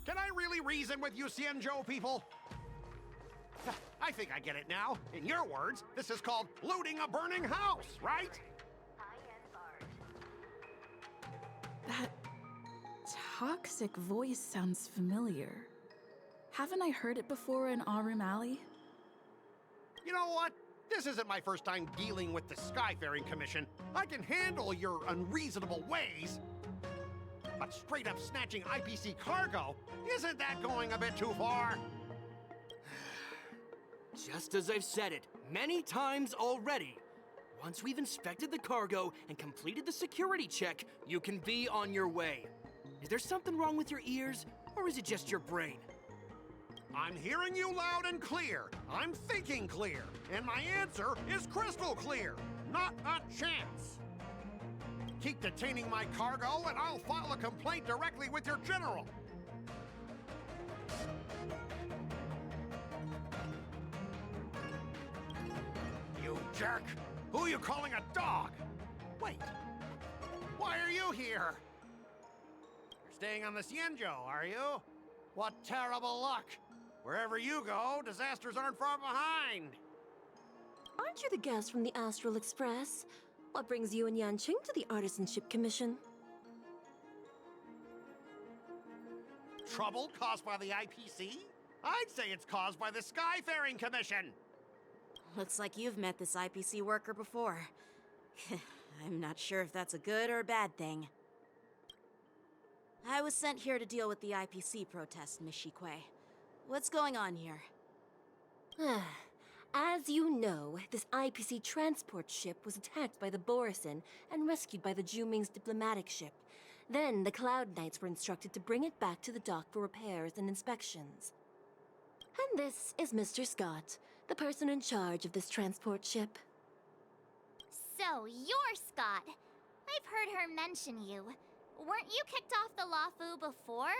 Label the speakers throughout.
Speaker 1: Can I really reason with you Xianzhou people? I think I get it now. In your words, this is called looting a burning house, right?
Speaker 2: That toxic voice sounds familiar. Haven't I heard it before in Arum Alley?
Speaker 1: You know what? This isn't my first time dealing with the Skyfaring Commission. I can handle your unreasonable ways. But straight up snatching IPC cargo, isn't that going a bit too far?
Speaker 3: Just as I've said it many times already. Once we've inspected the cargo and completed the security check, you can be on your way. Is there something wrong with your ears, or is it just your brain?
Speaker 1: I'm hearing you loud and clear. I'm thinking clear. And my answer is crystal clear. Not a chance. Keep detaining my cargo and I'll file a complaint directly with your general. You jerk! Who are you calling a dog? Wait, why are you here? You're staying on the Xianzhou, are you? What terrible luck! Wherever you go, disasters aren't far behind.
Speaker 4: Aren't you the guest from the Astral Express? What brings you and Yanqing to the Artisanship Commission?
Speaker 1: Trouble caused by the IPC? I'd say it's caused by the Skyfaring Commission.
Speaker 5: Looks like you've met this IPC worker before. I'm not sure if that's a good or a bad thing. I was sent here to deal with the IPC protest, Miss Shikui. What's going on here?
Speaker 4: As you know, this IPC transport ship was attacked by the Borisin and rescued by the Juming's diplomatic ship. Then the Cloud Knights were instructed to bring it back to the dock for repairs and inspections. And this is Mr. Skott, the person in charge of this transport ship.
Speaker 6: So, you're Skott. I've heard her mention you. Weren't you kicked off the Luofu before?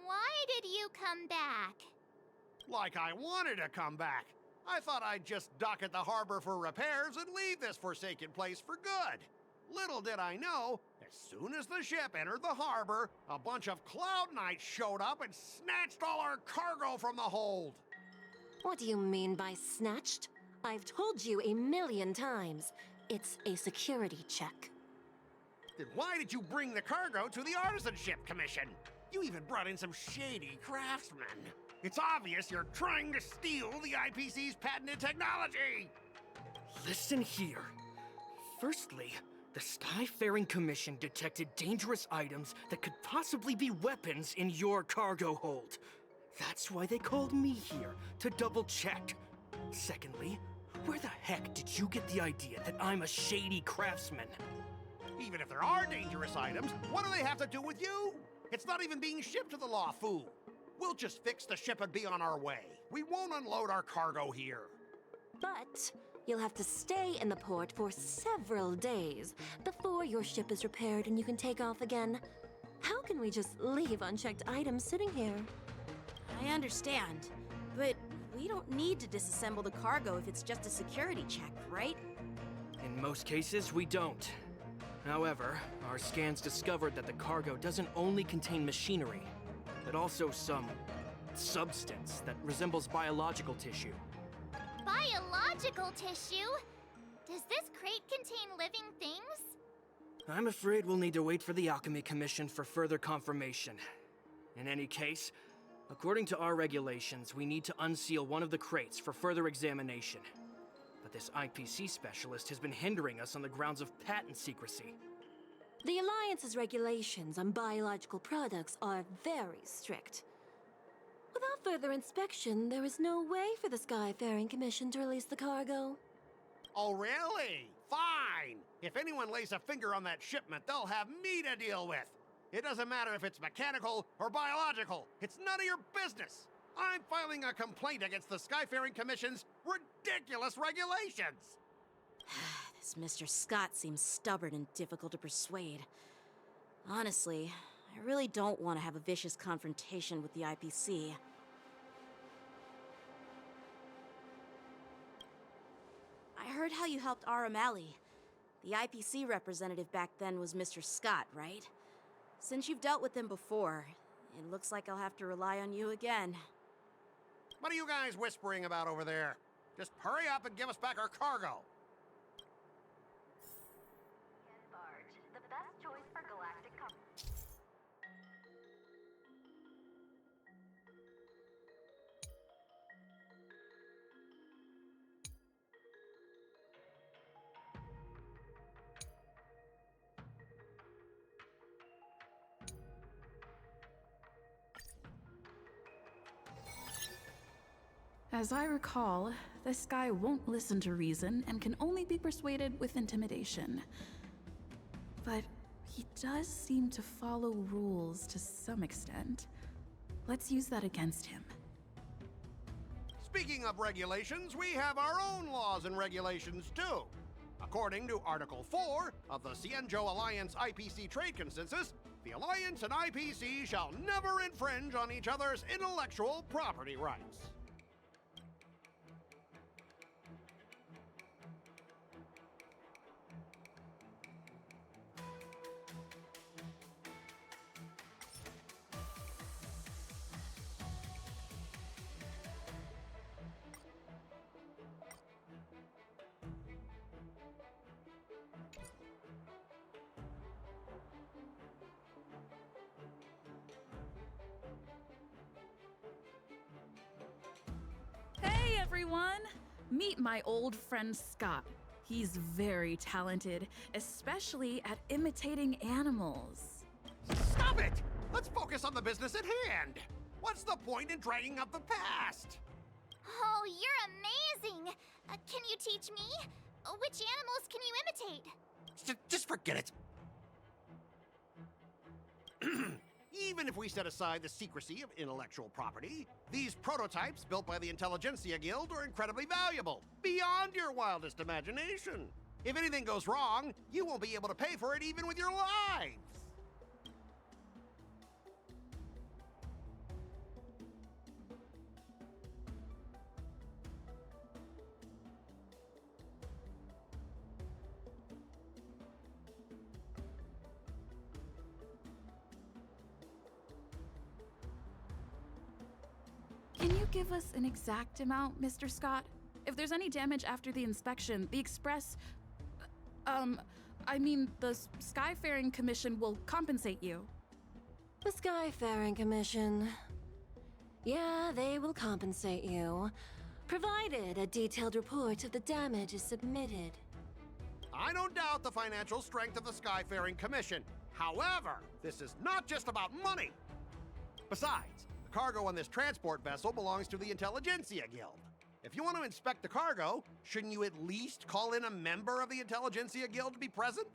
Speaker 6: Why did you come back?
Speaker 1: Like I wanted to come back. I thought I'd just dock at the harbor for repairs and leave this forsaken place for good. Little did I know, as soon as the ship entered the harbor, a bunch of Cloud Knights showed up and snatched all our cargo from the hold.
Speaker 4: What do you mean by snatched? I've told you 1,000,000 times. It's a security check.
Speaker 1: Then why did you bring the cargo to the Artisanship Commission? You even brought in some shady craftsmen. It's obvious you're trying to steal the IPC's patented technology!
Speaker 3: Listen here. Firstly, the Skyfaring Commission detected dangerous items that could possibly be weapons in your cargo hold. That's why they called me here, to double-check. Secondly, where the heck did you get the idea that I'm a shady craftsman?
Speaker 1: Even if there are dangerous items, what do they have to do with you? It's not even being shipped to the Luofu. We'll just fix the ship and be on our way. We won't unload our cargo here.
Speaker 4: But you'll have to stay in the port for several days before your ship is repaired and you can take off again. How can we just leave unchecked items sitting here?
Speaker 5: I understand, but we don't need to disassemble the cargo if it's just a security check, right?
Speaker 3: In most cases, we don't. However, our scans discovered that the cargo doesn't only contain machinery, but also some substance that resembles biological tissue.
Speaker 6: Biological tissue? Does this crate contain living things?
Speaker 3: I'm afraid we'll need to wait for the Alchemy Commission for further confirmation. In any case, according to our regulations, we need to unseal one of the crates for further examination. But this IPC specialist has been hindering us on the grounds of patent secrecy.
Speaker 4: The Alliance's regulations on biological products are very strict. Without further inspection, there is no way for the Skyfaring Commission to release the cargo.
Speaker 1: Oh, really? Fine. If anyone lays a finger on that shipment, they'll have me to deal with. It doesn't matter if it's mechanical or biological. It's none of your business. I'm filing a complaint against the Skyfaring Commission's ridiculous regulations.
Speaker 5: This Mr. Skott seems stubborn and difficult to persuade. Honestly, I really don't want to have a vicious confrontation with the IPC. I heard how you helped Arum Alley. The IPC representative back then was Mr. Skott, right? Since you've dealt with him before, It looks like I'll have to rely on you again.
Speaker 1: What are you guys whispering about over there? Just hurry up and give us back our cargo.
Speaker 7: Barge, the best choice for galactic commerce.
Speaker 2: As I recall, this guy won't listen to reason and can only be persuaded with intimidation. But he does seem to follow rules to some extent. Let's use that against him.
Speaker 1: Speaking of regulations, we have our own laws and regulations too. According to Article 4 of the Cienjo Alliance IPC Trade Consensus, the Alliance and IPC shall never infringe on each other's intellectual property rights.
Speaker 2: Hey everyone! Meet my old friend Skott. He's very talented, especially at imitating animals.
Speaker 1: Stop it! Let's focus on the business at hand. What's the point in dragging up the past?
Speaker 6: Oh, you're amazing! Can you teach me? Which animals can you imitate?
Speaker 1: Just forget it. Even if we set aside the secrecy of intellectual property, these prototypes built by the Intelligentsia Guild are incredibly valuable, beyond your wildest imagination. If anything goes wrong, you won't be able to pay for it even with your lives.
Speaker 2: Can you give us an exact amount, Mr. Skott? If there's any damage after the inspection, the Express... the Skyfaring Commission will compensate you.
Speaker 4: The Skyfaring Commission. Yeah, they will compensate you, provided a detailed report of the damage is submitted.
Speaker 1: I don't doubt the financial strength of the Skyfaring Commission. However, this is not just about money. Besides, the cargo on this transport vessel belongs to the Intelligentsia Guild. If you want to inspect the cargo, shouldn't you at least call in a member of the Intelligentsia Guild to be present?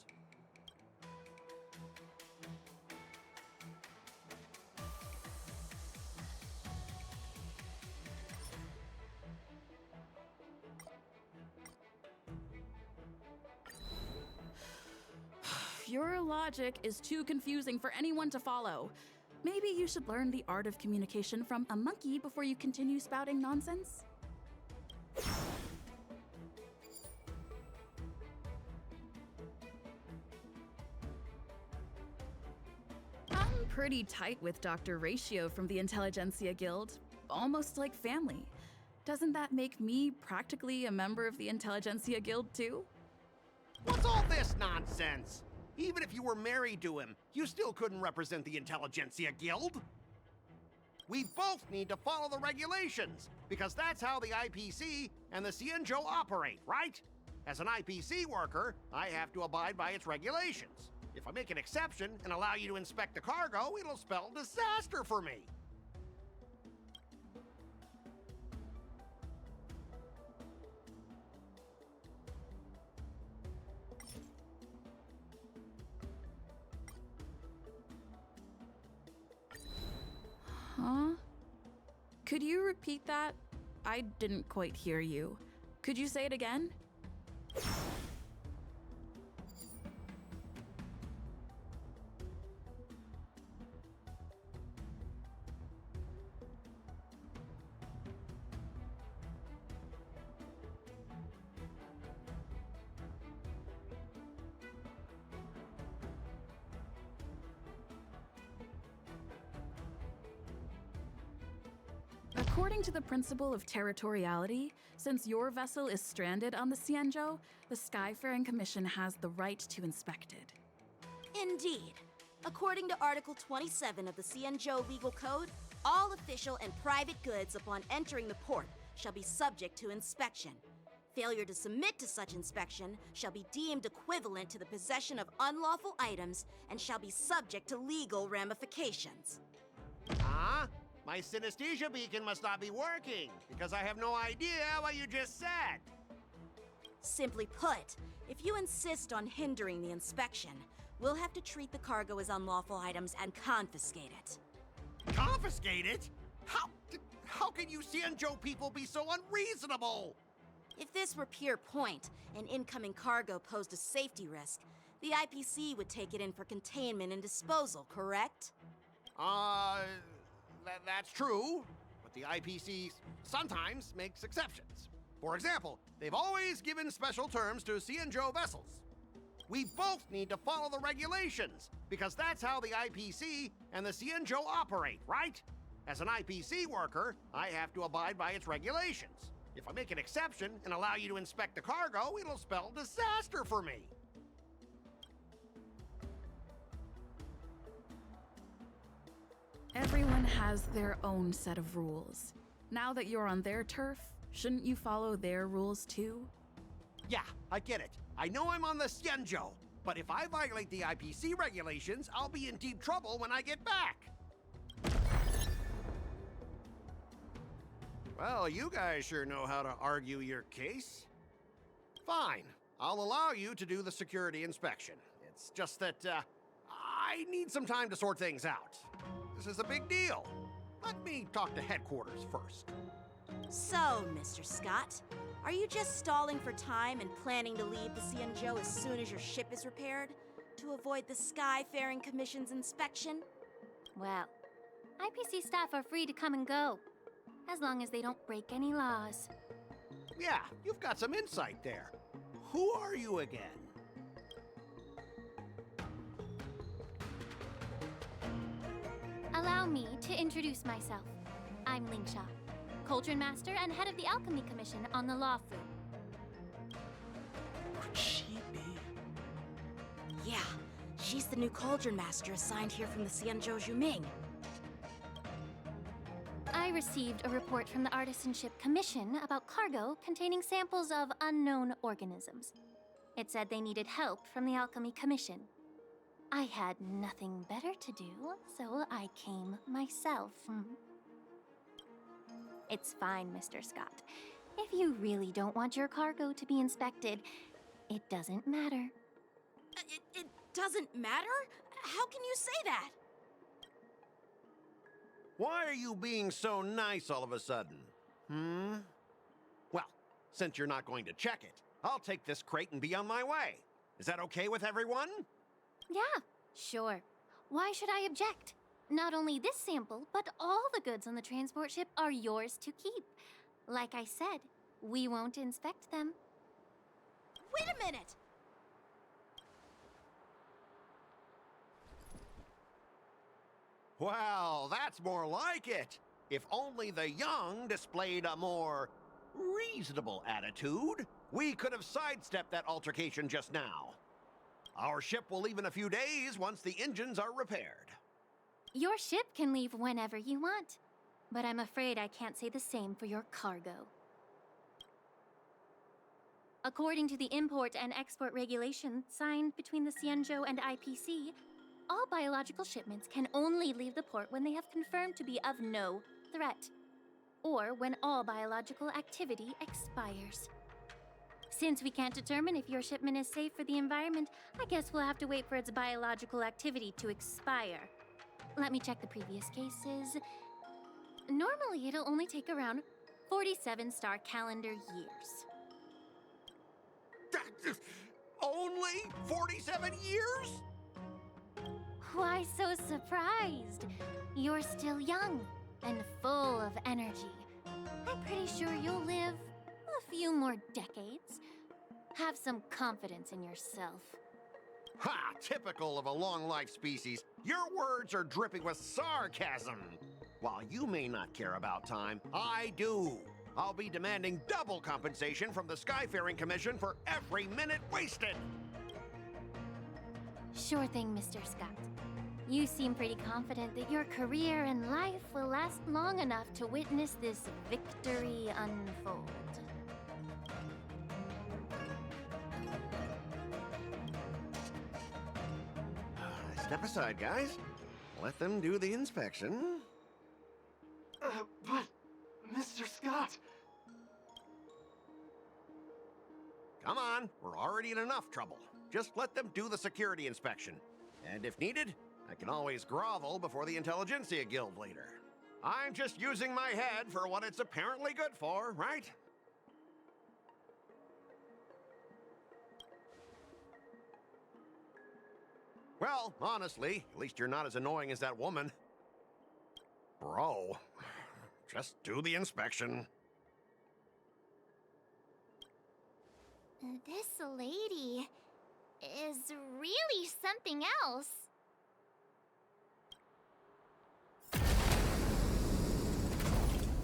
Speaker 2: Your logic is too confusing for anyone to follow. Maybe you should learn the art of communication from a monkey before you continue spouting nonsense? I'm pretty tight with Dr. Ratio from the Intelligentsia Guild, almost like family. Doesn't that make me practically a member of the Intelligentsia Guild too?
Speaker 1: What's all this nonsense? Even if you were married to him, you still couldn't represent the Intelligentsia Guild. We both need to follow the regulations, because that's how the IPC and the Cienjo operate, right? As an IPC worker, I have to abide by its regulations. If I make an exception and allow you to inspect the cargo, it'll spell disaster for me.
Speaker 2: Huh? Could you repeat that? I didn't quite hear you. Could you say it again? According to the principle of territoriality, since your vessel is stranded on the Xianzhou, the Skyfaring Commission has the right to inspect it.
Speaker 5: Indeed. According to Article 27 of the Xianzhou Legal Code, all official and private goods upon entering the port shall be subject to inspection. Failure to submit to such inspection shall be deemed equivalent to the possession of unlawful items and shall be subject to legal ramifications.
Speaker 1: Huh? My synesthesia beacon must not be working, because I have no idea what you just said.
Speaker 5: Simply put, if you insist on hindering the inspection, we'll have to treat the cargo as unlawful items and confiscate it.
Speaker 1: Confiscate it? How can you Xianzhou people be so unreasonable?
Speaker 5: If this were pure point, and incoming cargo posed a safety risk, the IPC would take it in for containment and disposal, correct?
Speaker 1: That's true, but the IPC sometimes makes exceptions. For example, they've always given special terms to Xianzhou vessels. We both need to follow the regulations, because that's how the IPC and the Xianzhou operate, right? As an IPC worker, I have to abide by its regulations. If I make an exception and allow you to inspect the cargo, it'll spell disaster for me.
Speaker 2: Everyone has their own set of rules. Now that you're on their turf, shouldn't you follow their rules too?
Speaker 1: Yeah, I get it. I know I'm on the Xianzhou, but if I violate the IPC regulations, I'll be in deep trouble when I get back. Well, you guys sure know how to argue your case. Fine, I'll allow you to do the security inspection. It's just that, I need some time to sort things out. This is a big deal. Let me talk to headquarters first.
Speaker 5: So, Mr. Skott, are you just stalling for time and planning to leave the Xianzhou as soon as your ship is repaired? To avoid the Skyfaring Commission's inspection?
Speaker 6: Well, IPC staff are free to come and go, as long as they don't break any laws.
Speaker 1: Yeah, you've got some insight there. Who are you again?
Speaker 6: Allow me to introduce myself. I'm Lingsha, Cauldron Master and head of the Alchemy Commission on the Law Fu.
Speaker 3: Could she be?
Speaker 5: Yeah, she's the new Cauldron Master assigned here from the Xianzhou Zhuming.
Speaker 6: I received a report from the Artisanship Commission about cargo containing samples of unknown organisms. It said they needed help from the Alchemy Commission. I had nothing better to do, so I came myself. It's fine, Mr. Skott. If you really don't want your cargo to be inspected, it doesn't matter.
Speaker 5: It doesn't matter? How can you say that?
Speaker 1: Why are you being so nice all of a sudden? Well, since you're not going to check it, I'll take this crate and be on my way. Is that okay with everyone?
Speaker 6: Yeah, sure. Why should I object? Not only this sample, but all the goods on the transport ship are yours to keep. Like I said, we won't inspect them.
Speaker 5: Wait a minute!
Speaker 1: Well, that's more like it. If only the young displayed a more reasonable attitude, we could have sidestepped that altercation just now. Our ship will leave in a few days once the engines are repaired.
Speaker 6: Your ship can leave whenever you want, but I'm afraid I can't say the same for your cargo. According to the import and export regulations signed between the Xianzhou and IPC, all biological shipments can only leave the port when they have confirmed to be of no threat, or when all biological activity expires. Since we can't determine if your shipment is safe for the environment, I guess we'll have to wait for its biological activity to expire. Let me check the previous cases. Normally, it'll only take around 47 star calendar years.
Speaker 1: Only 47 years?
Speaker 6: Why so surprised? You're still young and full of energy. I'm pretty sure you'll live a few more decades. Have some confidence in yourself.
Speaker 1: Ha! Typical of a long-life species. Your words are dripping with sarcasm. While you may not care about time, I do. I'll be demanding double compensation from the Skyfaring Commission for every minute wasted.
Speaker 6: Sure thing, Mr. Scott. You seem pretty confident that your career and life will last long enough to witness this victory unfold.
Speaker 1: Step aside, guys. Let them do the inspection.
Speaker 8: But, Mr. Scott...
Speaker 1: Come on, we're already in enough trouble. Just let them do the security inspection. And if needed, I can always grovel before the Intelligentsia Guild later. I'm just using my head for what it's apparently good for, right? Well, honestly, at least you're not as annoying as that woman. Bro, just do the inspection.
Speaker 6: This lady is really something else.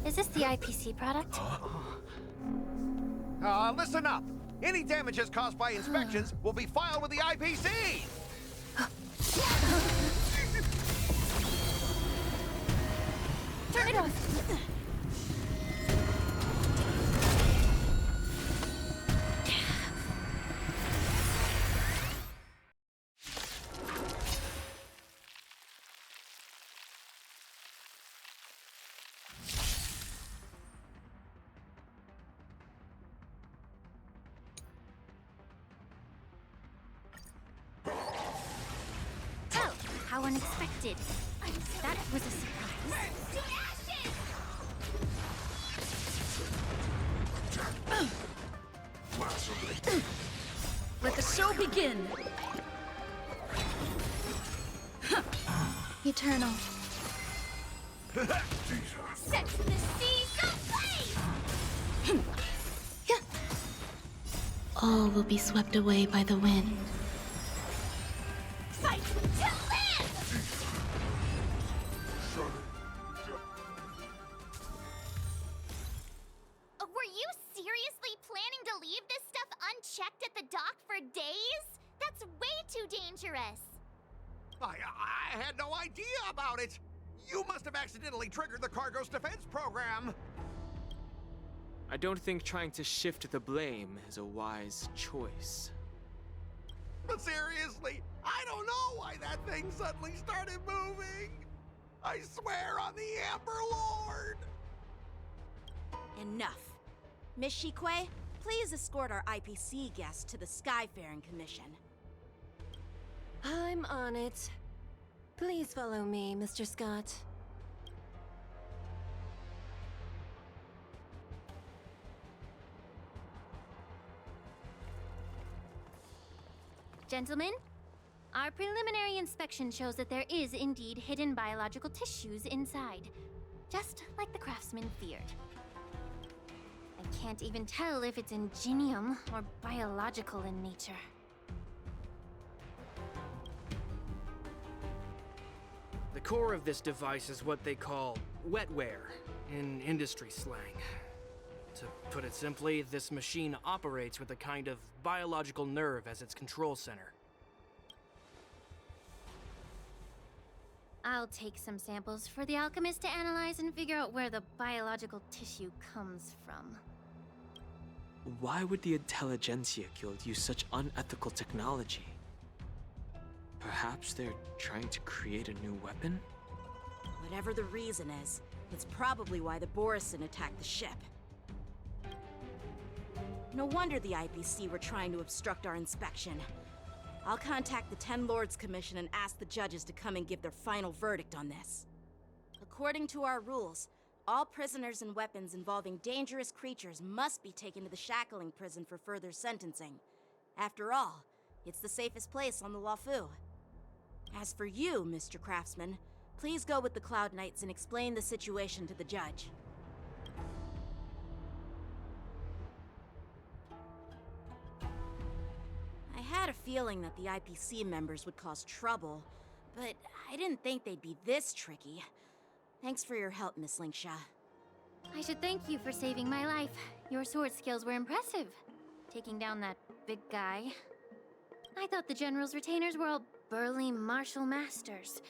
Speaker 6: Is this the IPC product?
Speaker 1: Listen up. Any damages caused by inspections will be filed with the IPC.
Speaker 6: Turn it off! Oh, how unexpected. That was a surprise.
Speaker 2: Let the show begin! Eternal.
Speaker 6: Set the seas ablaze!
Speaker 9: All will be swept away by the wind.
Speaker 6: Fight to live! Were you seriously planning to leave this stuff unchecked at the dock for days? That's way too dangerous.
Speaker 1: I had no idea about it. You must have accidentally triggered the cargo's defense program.
Speaker 8: I don't think trying to shift the blame is a wise choice.
Speaker 1: But seriously, I don't know why that thing suddenly started moving. I swear on the Amber Lord.
Speaker 5: Enough. Miss Shikwe, please escort our IPC guest to the Skyfaring Commission.
Speaker 4: I'm on it. Please follow me, Mr. Scott.
Speaker 6: Gentlemen, our preliminary inspection shows that there is indeed hidden biological tissues inside, just like the craftsman feared. I can't even tell if it's ingenium or biological in nature.
Speaker 3: The core of this device is what they call wetware in industry slang. To put it simply, this machine operates with a kind of biological nerve as its control center.
Speaker 6: I'll take some samples for the alchemist to analyze and figure out where the biological tissue comes from.
Speaker 8: Why would the Intelligentsia Guild use such unethical technology? Perhaps they're trying to create a new weapon?
Speaker 5: Whatever the reason is, it's probably why the Borison attacked the ship. No wonder the IPC were trying to obstruct our inspection. I'll contact the Ten Lords Commission and ask the judges to come and give their final verdict on this. According to our rules, all prisoners and weapons involving dangerous creatures must be taken to the shackling prison for further sentencing. After all, it's the safest place on the Wafu. As for you, Mr. Craftsman, please go with the Cloud Knights and explain the situation to the judge. I had a feeling that the IPC members would cause trouble, but I didn't think they'd be this tricky. Thanks for your help, Miss Linksha.
Speaker 6: I should thank you for saving my life. Your sword skills were impressive. Taking down that big guy. I thought the General's retainers were all burly martial masters.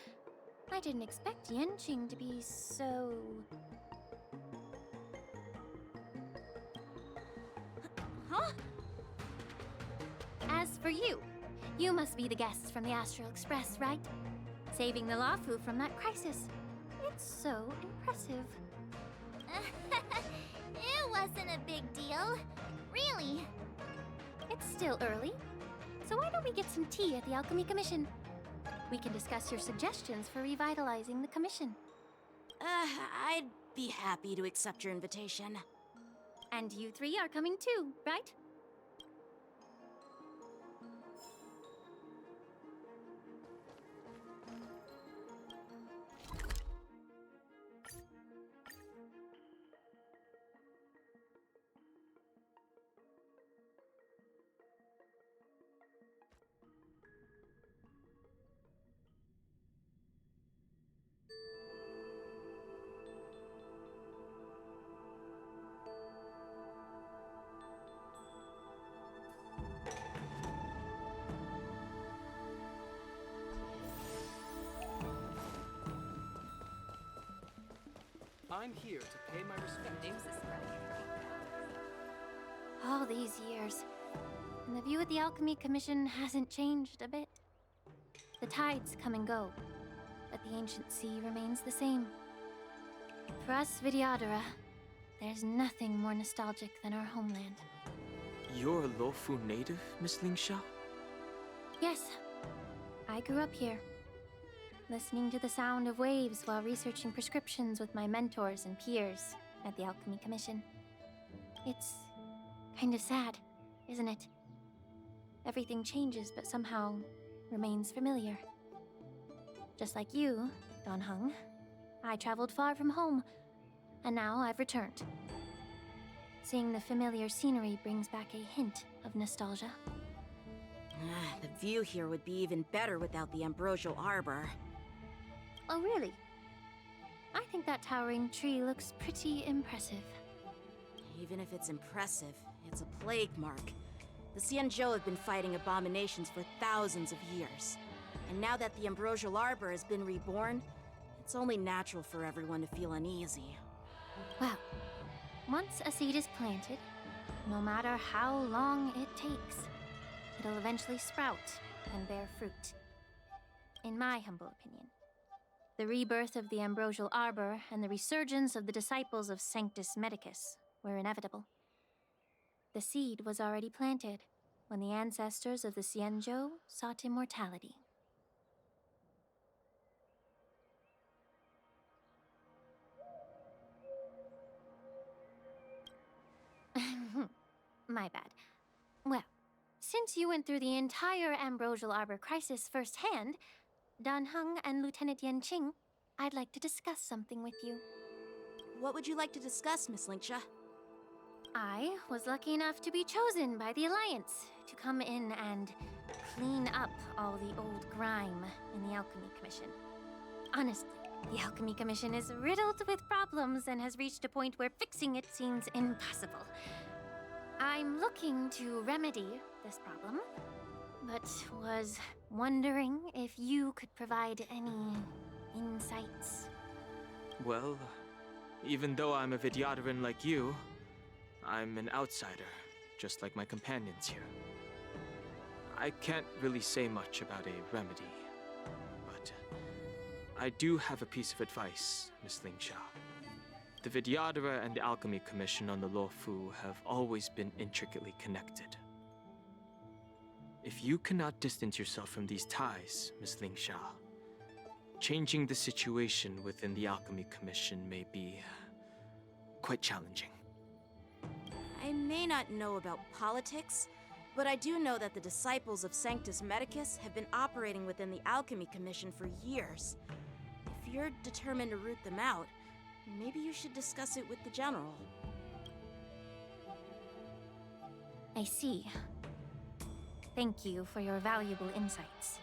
Speaker 6: I didn't expect Yenqing to be so...
Speaker 5: Huh?
Speaker 6: As for you, you must be the guests from the Astral Express, right? Saving the Lafu from that crisis. It's so impressive.
Speaker 10: It wasn't a big deal. Really.
Speaker 6: It's still early, so why don't we get some tea at the Alchemy Commission? We can discuss your suggestions for revitalizing the commission.
Speaker 5: I'd be happy to accept your invitation.
Speaker 6: And you three are coming too, right?
Speaker 3: I'm here to pay my respects.
Speaker 6: All these years, and the view at the Alchemy Commission hasn't changed a bit. The tides come and go, but the ancient sea remains the same. For us Vidyadhara, there's nothing more nostalgic than our homeland.
Speaker 8: You're a Lofu native, Miss Lingsha?
Speaker 6: Yes, I grew up here, listening to the sound of waves while researching prescriptions with my mentors and peers at the Alchemy Commission. It's kind of sad, isn't it? Everything changes, but somehow remains familiar. Just like you, Don Hung, I traveled far from home, and now I've returned. Seeing the familiar scenery brings back a hint of nostalgia.
Speaker 5: The view here would be even better without the Ambrosial Arbor.
Speaker 6: Oh, really? I think that towering tree looks pretty impressive.
Speaker 5: Even if it's impressive, it's a plague mark. The Xianzhou have been fighting abominations for thousands of years. And now that the Ambrosial Arbor has been reborn, it's only natural for everyone to feel uneasy.
Speaker 6: Well, once a seed is planted, no matter how long it takes, it'll eventually sprout and bear fruit. In my humble opinion, the rebirth of the Ambrosial Arbor and the resurgence of the disciples of Sanctus Medicus were inevitable. The seed was already planted when the ancestors of the Xianzhou sought immortality. My bad. Well, since you went through the entire Ambrosial Arbor crisis firsthand, Dan Heng and Lieutenant Yenqing, I'd like to discuss something with you.
Speaker 5: What would you like to discuss, Miss Linksha?
Speaker 6: I was lucky enough to be chosen by the Alliance to come in and clean up all the old grime in the Alchemy Commission. Honestly, the Alchemy Commission is riddled with problems and has reached a point where fixing it seems impossible. I'm looking to remedy this problem, but was wondering if you could provide any insights.
Speaker 8: Well, even though I'm a Vidyadharan like you, I'm an outsider, just like my companions here. I can't really say much about a remedy, but I do have a piece of advice, Miss Lingsha. The Vidyadhara and the Alchemy Commission on the Luofu have always been intricately connected. If you cannot distance yourself from these ties, Miss Lingsha, changing the situation within the Alchemy Commission may be quite challenging.
Speaker 5: I may not know about politics, but I do know that the disciples of Sanctus Medicus have been operating within the Alchemy Commission for years. If you're determined to root them out, maybe you should discuss it with the General.
Speaker 6: I see. Thank you for your valuable insights.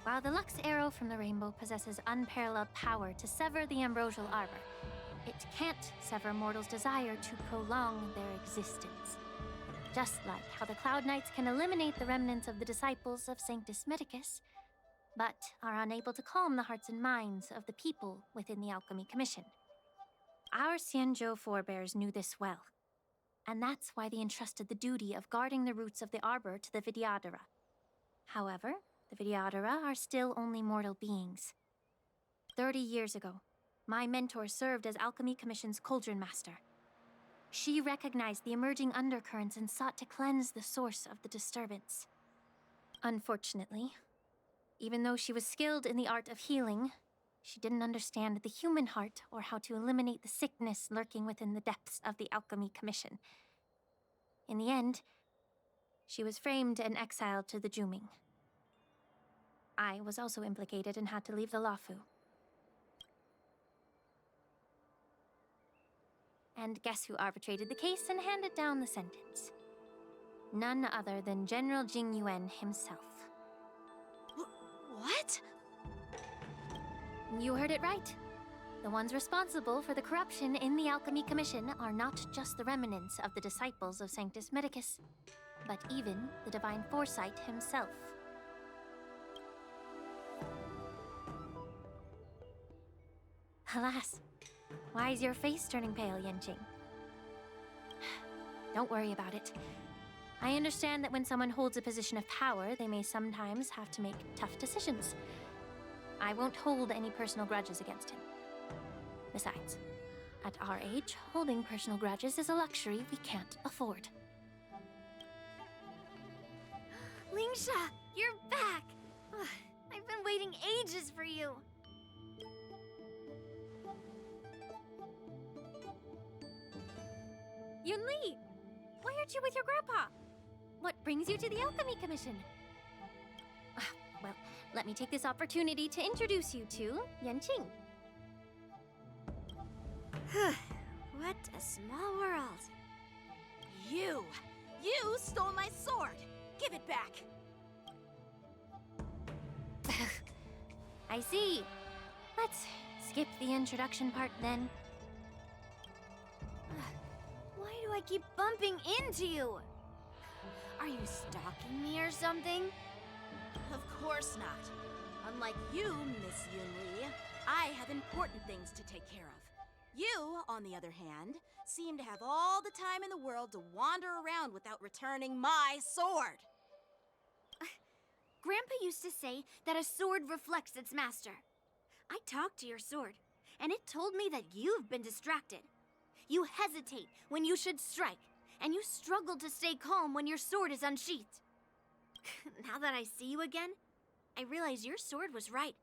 Speaker 6: While the Lux Arrow from the Rainbow possesses unparalleled power to sever the ambrosial arbor, it can't sever mortals' desire to prolong their existence. Just like how the Cloud Knights can eliminate the remnants of the disciples of Sanctus Medicus, but are unable to calm the hearts and minds of the people within the Alchemy Commission. Our Xianzhou forebears knew this well, and that's why they entrusted the duty of guarding the roots of the arbor to the Vidyadhara. However, the Vidyadhara are still only mortal beings. 30 years ago, my mentor served as Alchemy Commission's Cauldron Master. She recognized the emerging undercurrents and sought to cleanse the source of the disturbance. Unfortunately, even though she was skilled in the art of healing, she didn't understand the human heart or how to eliminate the sickness lurking within the depths of the Alchemy Commission. In the end, she was framed and exiled to the Juming. I was also implicated and had to leave the Lafu. And guess who arbitrated the case and handed down the sentence? None other than General Jing Yuan himself.
Speaker 5: What?
Speaker 6: You heard it right. The ones responsible for the corruption in the Alchemy Commission are not just the remnants of the disciples of Sanctus Medicus, but even the Divine Foresight himself. Alas, why is your face turning pale, Yanqing? Don't worry about it. I understand that when someone holds a position of power, they may sometimes have to make tough decisions. I won't hold any personal grudges against him. Besides, at our age, holding personal grudges is a luxury we can't afford.
Speaker 10: Lingsha, you're back! Ugh, I've been waiting ages for you.
Speaker 6: Yunli! Why aren't you with your grandpa? What brings you to the Alchemy Commission? Well, let me take this opportunity to introduce you to Yanqing.
Speaker 5: What a small world. You stole my sword! Give it back!
Speaker 6: I see. Let's skip the introduction part then.
Speaker 10: Why do I keep bumping into you? Are you stalking me or something?
Speaker 5: Of course not. Unlike you, Miss Yunli, I have important things to take care of. You, on the other hand, seem to have all the time in the world to wander around without returning my sword.
Speaker 10: Grandpa used to say that a sword reflects its master. I talked to your sword, and it told me that you've been distracted. You hesitate when you should strike, and you struggle to stay calm when your sword is unsheathed. Now that I see you again, I realize your sword was right.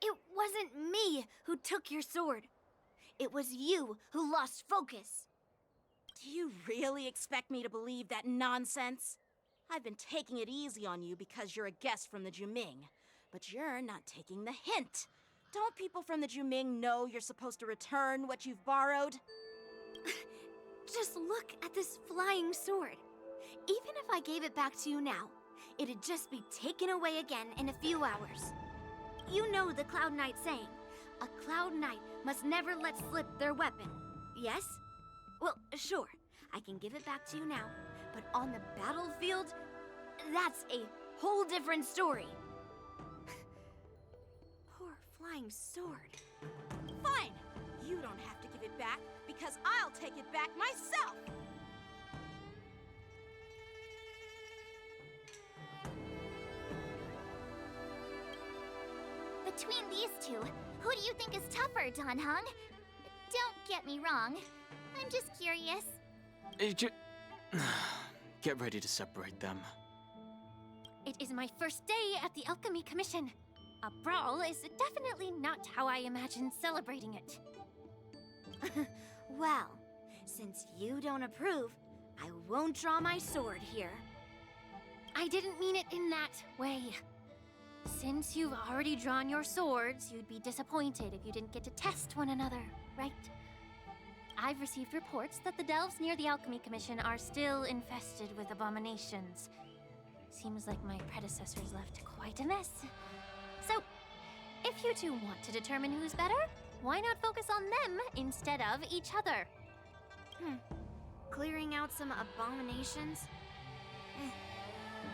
Speaker 10: It wasn't me who took your sword. It was you who lost focus.
Speaker 5: Do you really expect me to believe that nonsense? I've been taking it easy on you because you're a guest from the Juming, but you're not taking the hint. Don't people from the Juming know you're supposed to return what you've borrowed?
Speaker 10: Just look at this flying sword. Even if I gave it back to you now, it'd just be taken away again in a few hours. You know the Cloud Knight saying, a Cloud Knight must never let slip their weapon, yes? Well, sure, I can give it back to you now, but on the battlefield, that's a whole different story. Poor flying sword.
Speaker 5: Fine! You don't have to give it back, because I'll take it back myself!
Speaker 10: Between these two, who do you think is tougher, Dan Heng? Don't get me wrong. I'm just curious.
Speaker 8: Get ready to separate them.
Speaker 6: It is my first day at the Alchemy Commission. A brawl is definitely not how I imagined celebrating it.
Speaker 10: Well, since you don't approve, I won't draw my sword here.
Speaker 6: I didn't mean it in that way. Since you've already drawn your swords, you'd be disappointed if you didn't get to test one another, right? I've received reports that the delves near the Alchemy Commission are still infested with abominations. Seems like my predecessors left quite a mess. If you two want to determine who's better, why not focus on them instead of each other?
Speaker 10: Clearing out some abominations?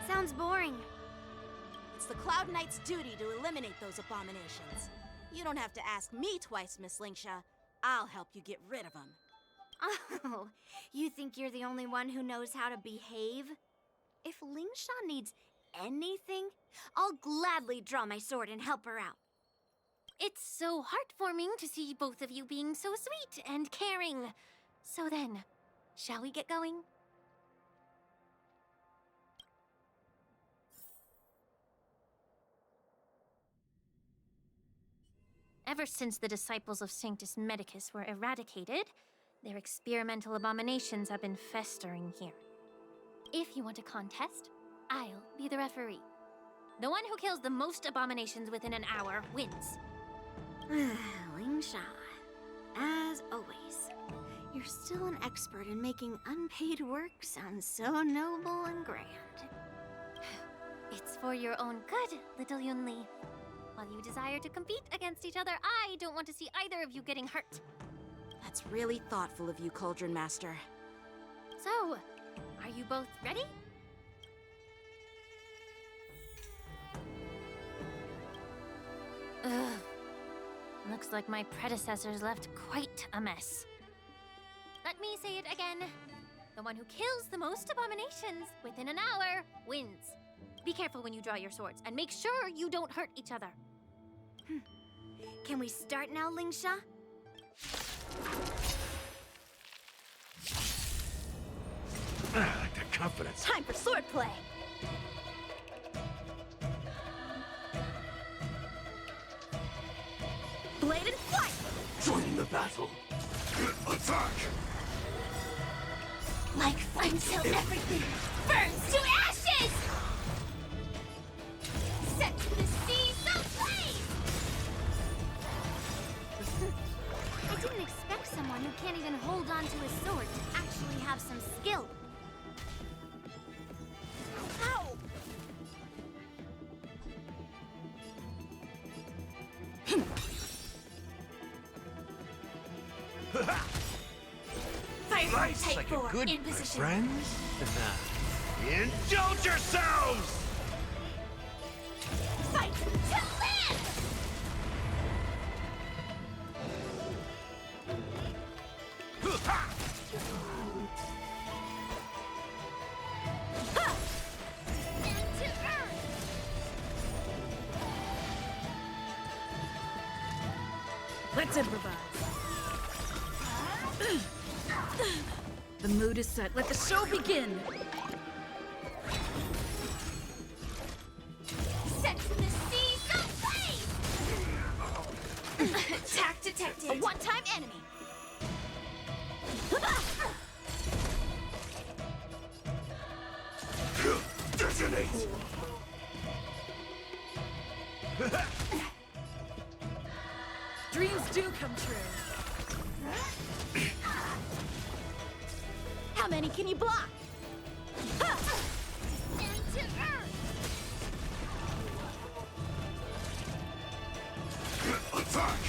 Speaker 10: Sounds boring.
Speaker 5: It's the Cloud Knight's duty to eliminate those abominations. You don't have to ask me twice, Miss Lingsha. I'll help you get rid of them.
Speaker 10: Oh, you think you're the only one who knows how to behave? If Lingsha needs anything, I'll gladly draw my sword and help her out.
Speaker 6: It's so heartwarming to see both of you being so sweet and caring. So then, shall we get going? Ever since the disciples of Sanctus Medicus were eradicated, their experimental abominations have been festering here. If you want a contest, I'll be the referee. The one who kills the most abominations within an hour wins.
Speaker 10: Lingsha, as always, you're still an expert in making unpaid work sound so noble and grand.
Speaker 6: It's for your own good, little Yunli. While you desire to compete against each other, I don't want to see either of you getting hurt.
Speaker 5: That's really thoughtful of you, Cauldron Master.
Speaker 6: So, are you both ready? Ugh. Looks like my predecessors left quite a mess. Let me say it again. The one who kills the most abominations within an hour wins. Be careful when you draw your swords, and make sure you don't hurt each other.
Speaker 10: Can we start now, Lingsha?
Speaker 1: I like that confidence.
Speaker 5: Time for swordplay! Blade and flight!
Speaker 1: Join the battle. Attack!
Speaker 10: Like until everything burns to ashes! Set to the sea, so blaze! I didn't expect someone who can't even hold on to his sword to actually have some skill.
Speaker 5: Ow!
Speaker 10: Fire
Speaker 1: Life's
Speaker 10: type
Speaker 1: like
Speaker 10: 4
Speaker 1: a good
Speaker 10: in position.
Speaker 1: friends. Indulge yourselves!
Speaker 10: Fight to live! And to earth!
Speaker 2: Let's improvise. The mood is set. Let the show begin.
Speaker 10: Set to the sea, so blaze! Attack detected.
Speaker 5: A one-time enemy!
Speaker 1: Detonate!
Speaker 2: Dreams do come true.
Speaker 5: How many can you block?
Speaker 10: And to earth!
Speaker 1: Attack!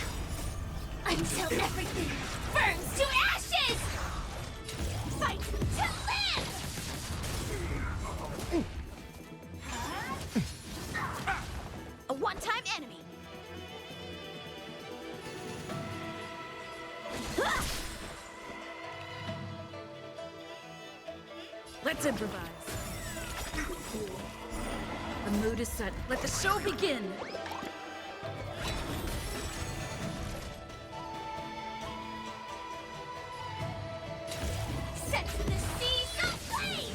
Speaker 10: Until everything burns to ashes! Fight to live!
Speaker 5: A one-time enemy!
Speaker 2: Let's improvise. The mood is set. Let the show begin.
Speaker 10: Set to the sea, so blaze!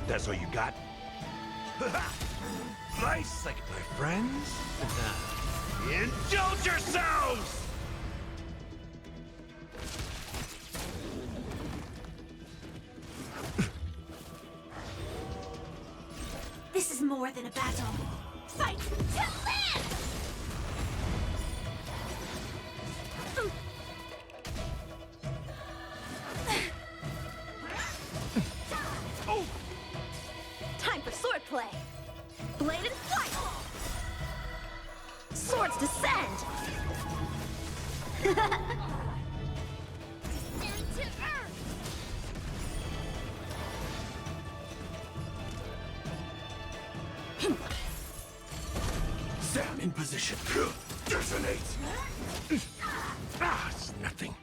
Speaker 1: That's all you got? Nice, like my friends. Indulge yourselves!
Speaker 10: This is more than a battle. Fight to live!
Speaker 1: Oh!
Speaker 5: Time for swordplay! Blade and flight! Sword swords descend!
Speaker 10: Down to earth!
Speaker 11: Sam in position. Detonate! Ah, it's nothing.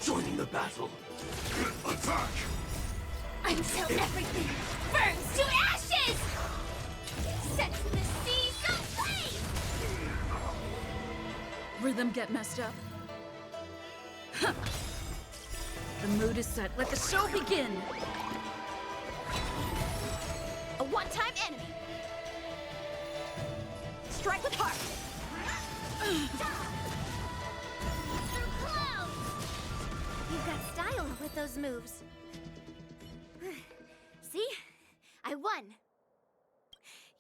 Speaker 11: Joining the battle. Attack!
Speaker 10: Until everything burns to ashes! Set the seas ablaze!
Speaker 2: Rhythm get messed up. Huh. The mood is set. Let the show begin!
Speaker 5: A one-time enemy! Strike with heart!
Speaker 10: Through clouds! You've got style with those moves. See? I won.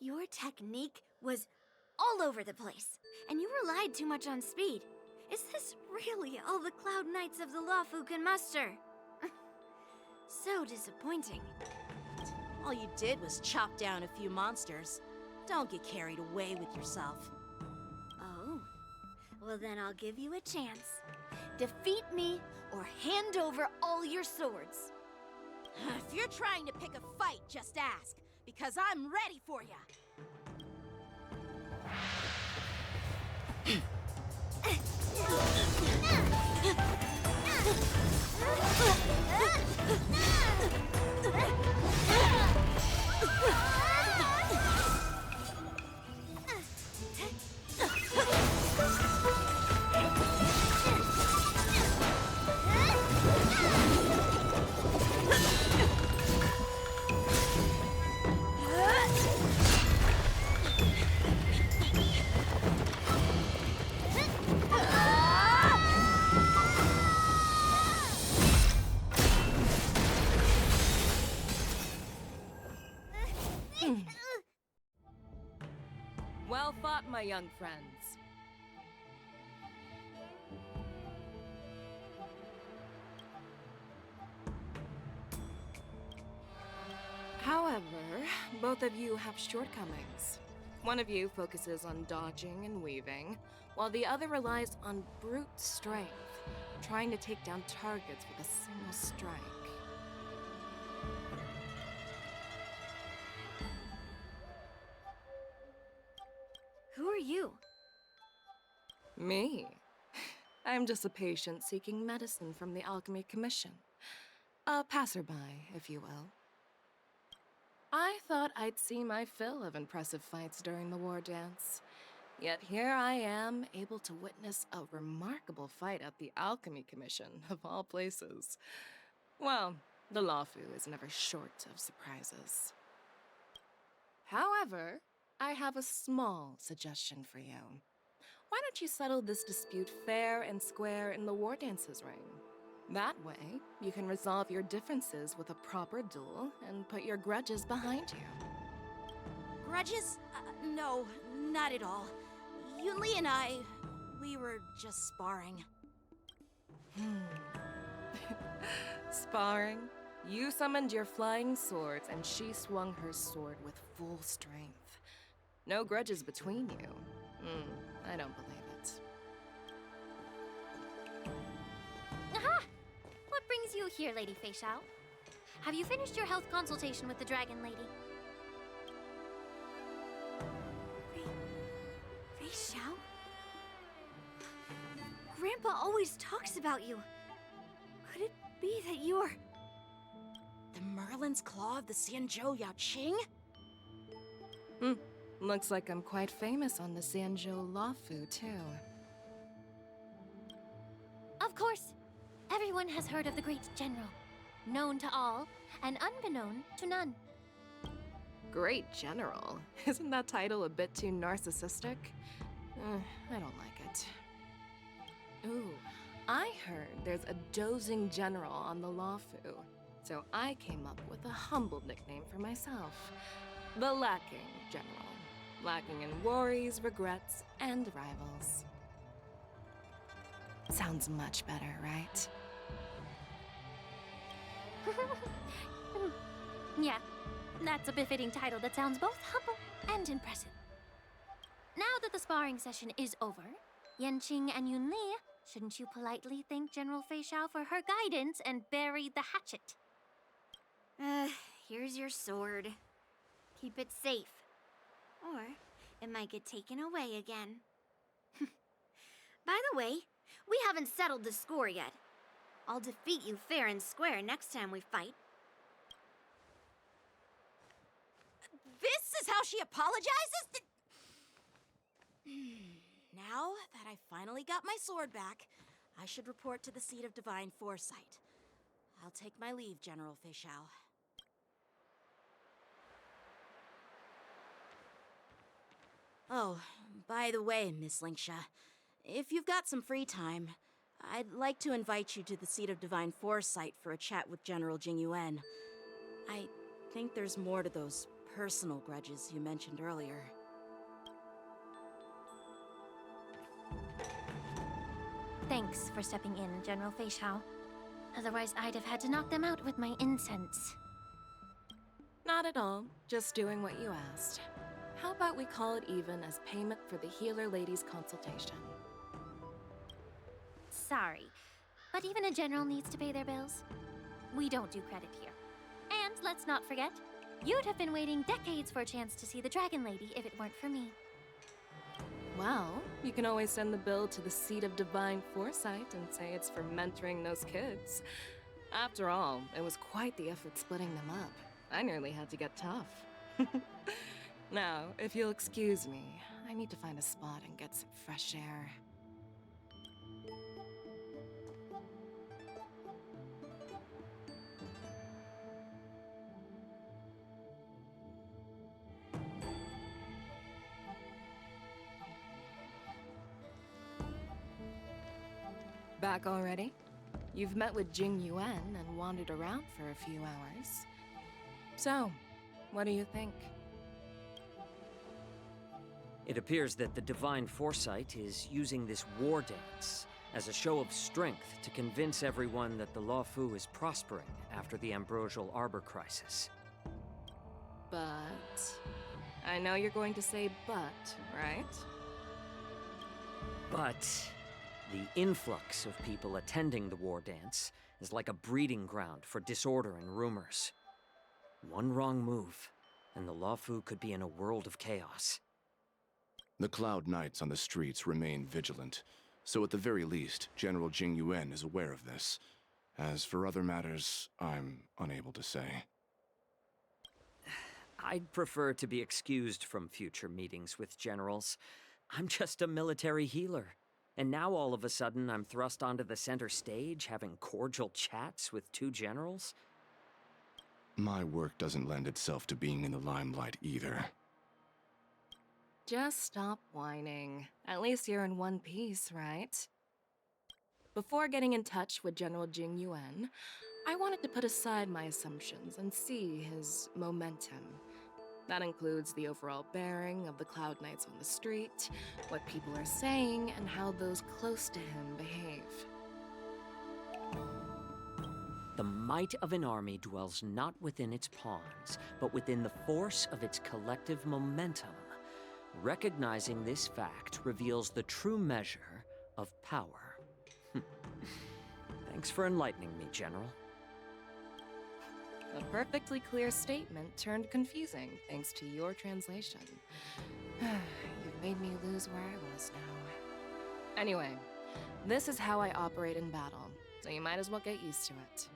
Speaker 10: Your technique was all over the place, and you relied too much on speed. Is this really all the Cloud Knights of the Lawfu can muster? So disappointing.
Speaker 5: All you did was chop down a few monsters. Don't get carried away with yourself.
Speaker 10: Oh, well then I'll give you a chance. Defeat me or hand over all your swords.
Speaker 5: If you're trying to pick a fight, just ask, because I'm ready for ya.
Speaker 12: Well fought, my young friends. However, both of you have shortcomings. One of you focuses on dodging and weaving, while the other relies on brute strength, trying to take down targets with a single strike.
Speaker 10: Who are you?
Speaker 12: Me? I'm just a patient seeking medicine from the Alchemy Commission. A passerby, if you will. I thought I'd see my fill of impressive fights during the war dance. Yet here I am, able to witness a remarkable fight at the Alchemy Commission, of all places. Well, the Lawfu is never short of surprises. However, I have a small suggestion for you. Why don't you settle this dispute fair and square in the war dance's ring? That way, you can resolve your differences with a proper duel and put your grudges behind you.
Speaker 5: Grudges? No, not at all. Yunli and I, we were just sparring.
Speaker 12: Sparring? You summoned your flying swords and she swung her sword with full strength. No grudges between you. I don't believe it.
Speaker 6: Aha! What brings you here, Lady Fei Xiao? Have you finished your health consultation with the Dragon Lady?
Speaker 10: Fei Xiao? Grandpa always talks about you. Could it be that you're...
Speaker 5: The Merlin's Claw of the Xianzhou Yaoqing?
Speaker 12: Looks like I'm quite famous on the Xianzhou Lawfu, too.
Speaker 6: Of course. Everyone has heard of the great general. Known to all, and unbeknown to none.
Speaker 12: Great General? Isn't that title a bit too narcissistic? I don't like it. Ooh, I heard there's a dozing general on the Lawfu, so I came up with a humble nickname for myself. The Lacking General. Lacking in worries, regrets, and rivals. Sounds much better, right?
Speaker 6: Yeah, that's a befitting title that sounds both humble and impressive. Now that the sparring session is over, Yanqing and Yunli, shouldn't you politely thank General Fei Xiao for her guidance and bury the hatchet?
Speaker 10: Here's your sword. Keep it safe. Or it might get taken away again. By the way, we haven't settled the score yet. I'll defeat you fair and square next time we fight.
Speaker 5: This is how she apologizes? Now that I finally got my sword back, I should report to the seat of divine foresight. I'll take my leave, General Fei Xiao. Oh, by the way, Miss Linksha, if you've got some free time, I'd like to invite you to the seat of divine foresight for a chat with General Jingyuan. I think there's more to those personal grudges you mentioned earlier.
Speaker 6: Thanks for stepping in, General Fei Xiao. Otherwise, I'd have had to knock them out with my incense.
Speaker 12: Not at all. Just doing what you asked. How about we call it even as payment for the healer lady's consultation?
Speaker 6: Sorry, but even a general needs to pay their bills. We don't do credit here. And let's not forget, you'd have been waiting decades for a chance to see the Dragon Lady if it weren't for me.
Speaker 12: Well, you can always send the bill to the seat of divine foresight and say it's for mentoring those kids. After all, it was quite the effort splitting them up. I nearly had to get tough. Now, if you'll excuse me, I need to find a spot and get some fresh air. Back already? You've met with Jing Yuan and wandered around for a few hours. So, what do you think?
Speaker 13: It appears that the Divine Foresight is using this war dance as a show of strength to convince everyone that the Luofu is prospering after the Ambrosial Arbor crisis.
Speaker 12: But... I know you're going to say but, right?
Speaker 13: But the influx of people attending the war dance is like a breeding ground for disorder and rumors. One wrong move, and the Luofu could be in a world of chaos.
Speaker 11: The Cloud Knights on the streets remain vigilant, so at the very least, General Jing Yuan is aware of this. As for other matters, I'm unable to say.
Speaker 13: I'd prefer to be excused from future meetings with generals. I'm just a military healer. And now all of a sudden I'm thrust onto the center stage having cordial chats with two generals?
Speaker 11: My work doesn't lend itself to being in the limelight either.
Speaker 12: Just stop whining. At least you're in one piece, right? Before getting in touch with General Jing Yuan, I wanted to put aside my assumptions and see his momentum. That includes the overall bearing of the Cloud Knights on the street, what people are saying, and how those close to him behave.
Speaker 13: The might of an army dwells not within its pawns, but within the force of its collective momentum. Recognizing this fact reveals the true measure of power. Thanks for enlightening me, General.
Speaker 12: A perfectly clear statement turned confusing thanks to your translation. You've made me lose where I was now. Anyway, this is how I operate in battle, so you might as well get used to it.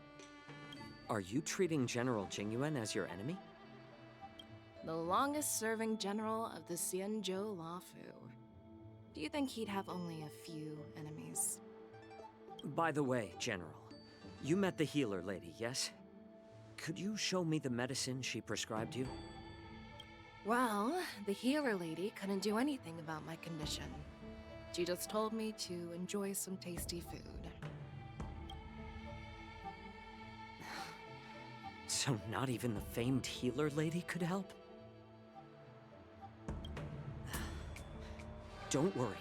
Speaker 13: Are you treating General Jingyuan as your enemy?
Speaker 12: The longest-serving general of the Xianzhou Luofu. Do you think he'd have only a few enemies?
Speaker 13: By the way, General, you met the healer lady, yes? Could you show me the medicine she prescribed you?
Speaker 12: Well, the healer lady couldn't do anything about my condition. She just told me to enjoy some tasty food.
Speaker 13: So not even the famed healer lady could help? Don't worry.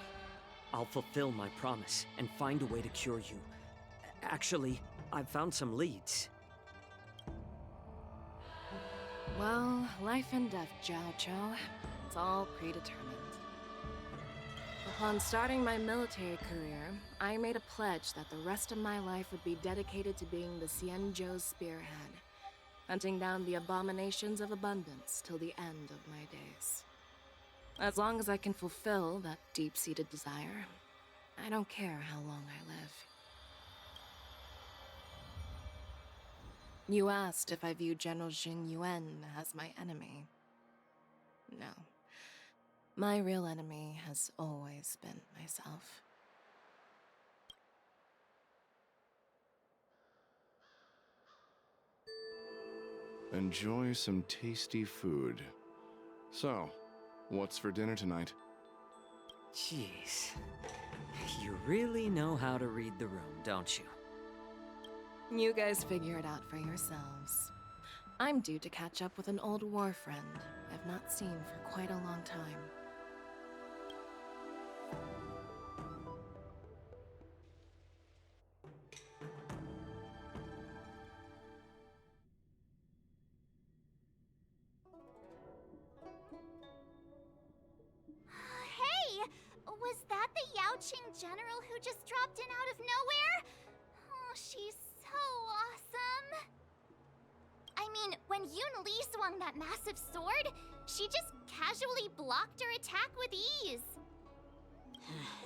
Speaker 13: I'll fulfill my promise and find a way to cure you. Actually, I've found some leads.
Speaker 12: Well, life and death, Jiao Cho. It's all predetermined. Upon starting my military career, I made a pledge that the rest of my life would be dedicated to being the Xianzhou's spearhead, hunting down the abominations of abundance till the end of my days. As long as I can fulfill that deep-seated desire, I don't care how long I live. You asked if I view General Jing Yuan as my enemy. No. My real enemy has always been myself.
Speaker 11: Enjoy some tasty food. So, what's for dinner tonight?
Speaker 13: Jeez. You really know how to read the room, don't you?
Speaker 12: You guys figure it out for yourselves. I'm due to catch up with an old war friend I've not seen for quite a long time.
Speaker 10: Hey! Was that the Yaoqing general who just dropped in out of nowhere? Oh, she's so awesome! I mean, when Yun Li swung that massive sword, she just casually blocked her attack with ease.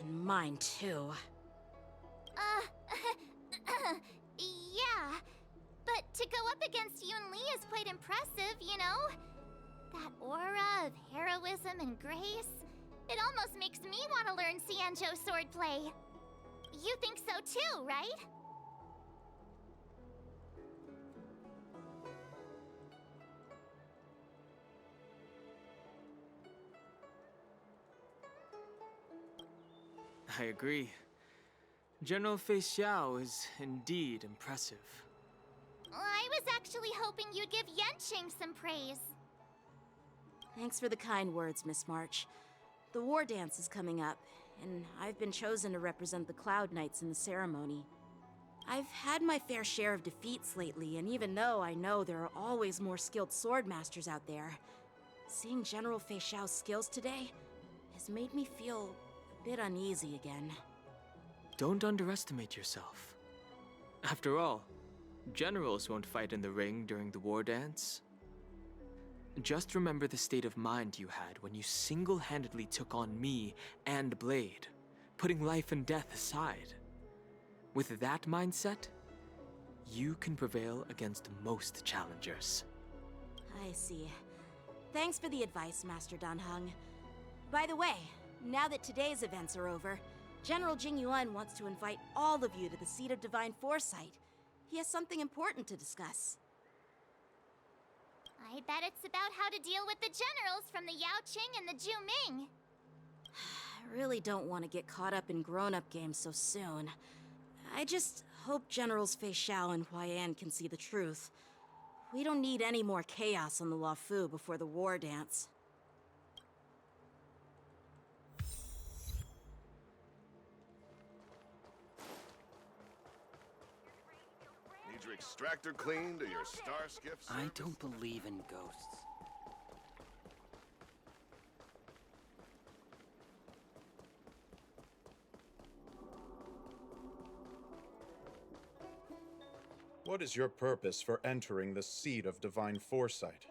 Speaker 5: Mine too.
Speaker 10: Yeah. But to go up against Yun Li is quite impressive, you know? That aura of heroism and grace. It almost makes me want to learn Xianzhou swordplay. You think so too, right?
Speaker 8: I agree. General Fei Xiao is indeed impressive.
Speaker 10: I was actually hoping you'd give Yanqing some praise.
Speaker 5: Thanks for the kind words, Miss March. The war dance is coming up, and I've been chosen to represent the Cloud Knights in the ceremony. I've had my fair share of defeats lately, and even though I know there are always more skilled swordmasters out there, seeing General Fei Xiao's skills today has made me feel a bit uneasy again.
Speaker 8: Don't underestimate yourself. After all, generals won't fight in the ring during the war dance. Just remember the state of mind you had when you single-handedly took on me and Blade, putting life and death aside. With that mindset, you can prevail against most challengers.
Speaker 5: I see. Thanks for the advice, Master Danheng. By the way, now that today's events are over, General Jing Yuan wants to invite all of you to the Seat of Divine Foresight. He has something important to discuss.
Speaker 10: I bet it's about how to deal with the generals from the Yaoqing and the Juming.
Speaker 5: I really don't want to get caught up in grown-up games so soon. I just hope Generals Fei Xiao and Huaiyan can see the truth. We don't need any more chaos on the Luofu before the war dance.
Speaker 14: Need your extractor cleaned or your star skiff serviced?
Speaker 15: I don't believe in ghosts.
Speaker 16: What is your purpose for entering the Seat of Divine Foresight?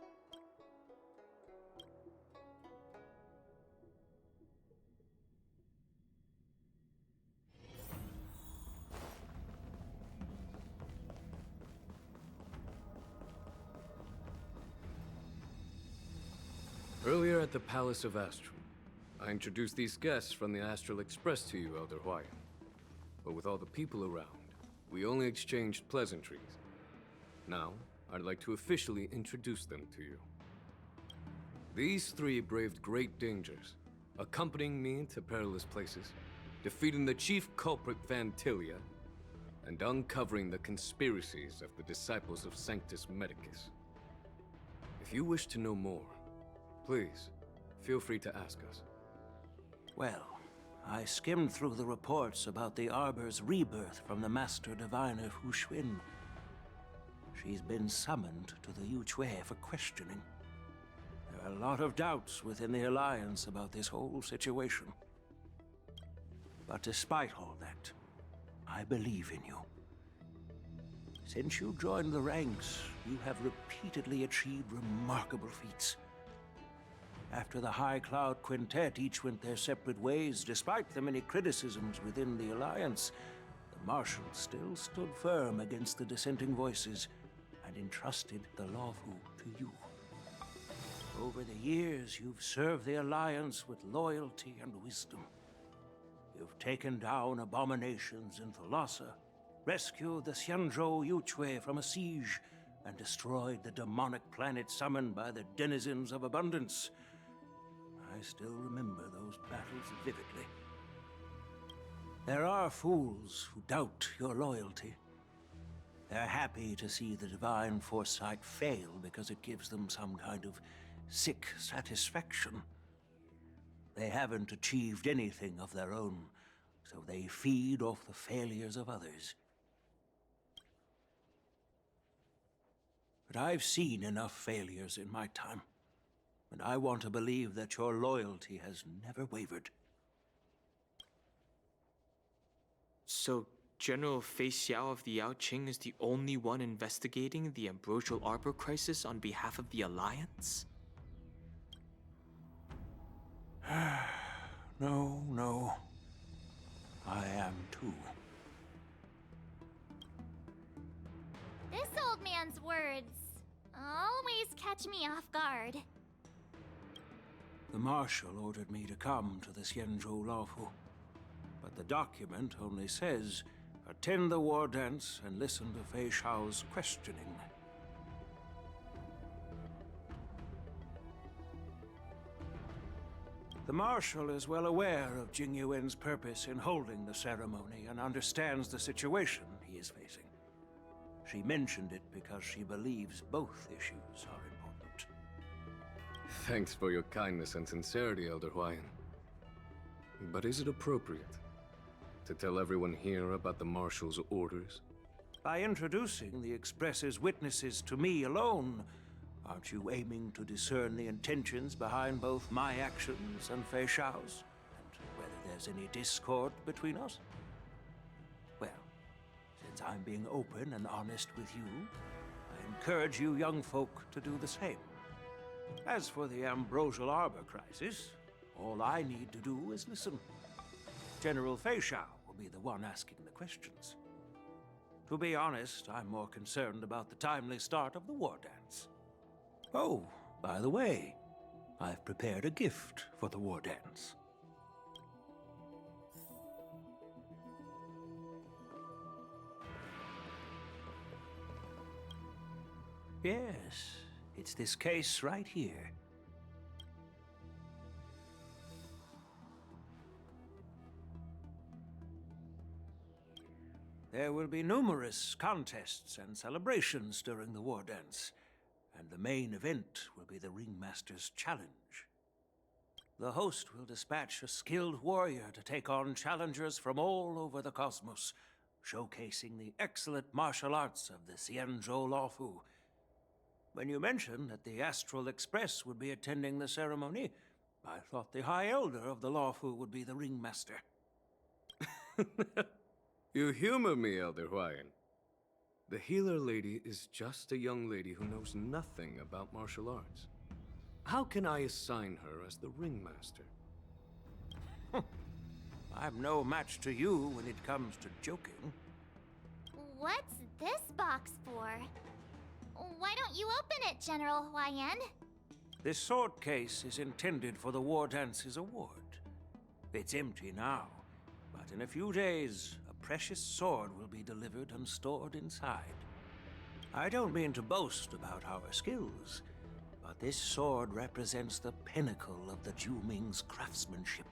Speaker 17: Earlier at the Palace of Astral, I introduced these guests from the Astral Express to you, Elder Huayan. But with all the people around, we only exchanged pleasantries. Now, I'd like to officially introduce them to you. These three braved great dangers, accompanying me to perilous places, defeating the chief culprit Vantilia, and uncovering the conspiracies of the disciples of Sanctus Medicus. If you wish to know more, please, feel free to ask us.
Speaker 15: Well, I skimmed through the reports about the Arbor's rebirth from the Master Diviner Hu Xuan. She's been summoned to the Yuchue for questioning. There are a lot of doubts within the Alliance about this whole situation. But despite all that, I believe in you. Since you joined the ranks, you have repeatedly achieved remarkable feats. After the High Cloud Quintet each went their separate ways, despite the many criticisms within the Alliance, the Marshals still stood firm against the dissenting voices and entrusted the Lawfu to you. Over the years, you've served the Alliance with loyalty and wisdom. You've taken down abominations in Thalassa, rescued the Xianzhou Yuchue from a siege, and destroyed the demonic planet summoned by the denizens of abundance. I still remember those battles vividly. There are fools who doubt your loyalty. They're happy to see the divine foresight fail because it gives them some kind of sick satisfaction. They haven't achieved anything of their own, so they feed off the failures of others. But I've seen enough failures in my time, and I want to believe that your loyalty has never wavered.
Speaker 8: So, General Fei Xiao of the Yaoqing is the only one investigating the Ambrosial Arbor crisis on behalf of the Alliance?
Speaker 15: No. I am too.
Speaker 6: This old man's words always catch me off guard.
Speaker 15: The Marshal ordered me to come to the Xianzhou Lawfu, but the document only says, attend the war dance and listen to Fei Xiao's questioning. The Marshal is well aware of Jing Yuan's purpose in holding the ceremony and understands the situation he is facing. She mentioned it because she believes both issues are important.
Speaker 17: Thanks for your kindness and sincerity, Elder Huayan. But is it appropriate to tell everyone here about the Marshal's orders?
Speaker 15: By introducing the Express's witnesses to me alone, aren't you aiming to discern the intentions behind both my actions and Fei Xiao's? And whether there's any discord between us? Well, since I'm being open and honest with you, I encourage you young folk to do the same. As for the Ambrosial Arbor crisis, all I need to do is listen. General Fei Xiao will be the one asking the questions. To be honest, I'm more concerned about the timely start of the war dance. Oh, by the way, I've prepared a gift for the war dance. Yes, it's this case right here. There will be numerous contests and celebrations during the war dance, and the main event will be the Ringmaster's Challenge. The host will dispatch a skilled warrior to take on challengers from all over the cosmos, showcasing the excellent martial arts of the Xianzhou Lawfu. When you mentioned that the Astral Express would be attending the ceremony, I thought the High Elder of the Lawfu would be the Ringmaster.
Speaker 17: You humor me, Elder Huayan. The healer lady is just a young lady who knows nothing about martial arts. How can I assign her as the Ringmaster?
Speaker 15: I'm no match to you when it comes to joking.
Speaker 6: What's this box for? Why don't you open it, General Huayan?
Speaker 15: This sword case is intended for the War Dance's award. It's empty now, but in a few days, a precious sword will be delivered and stored inside. I don't mean to boast about our skills, but this sword represents the pinnacle of the Zhuming's craftsmanship.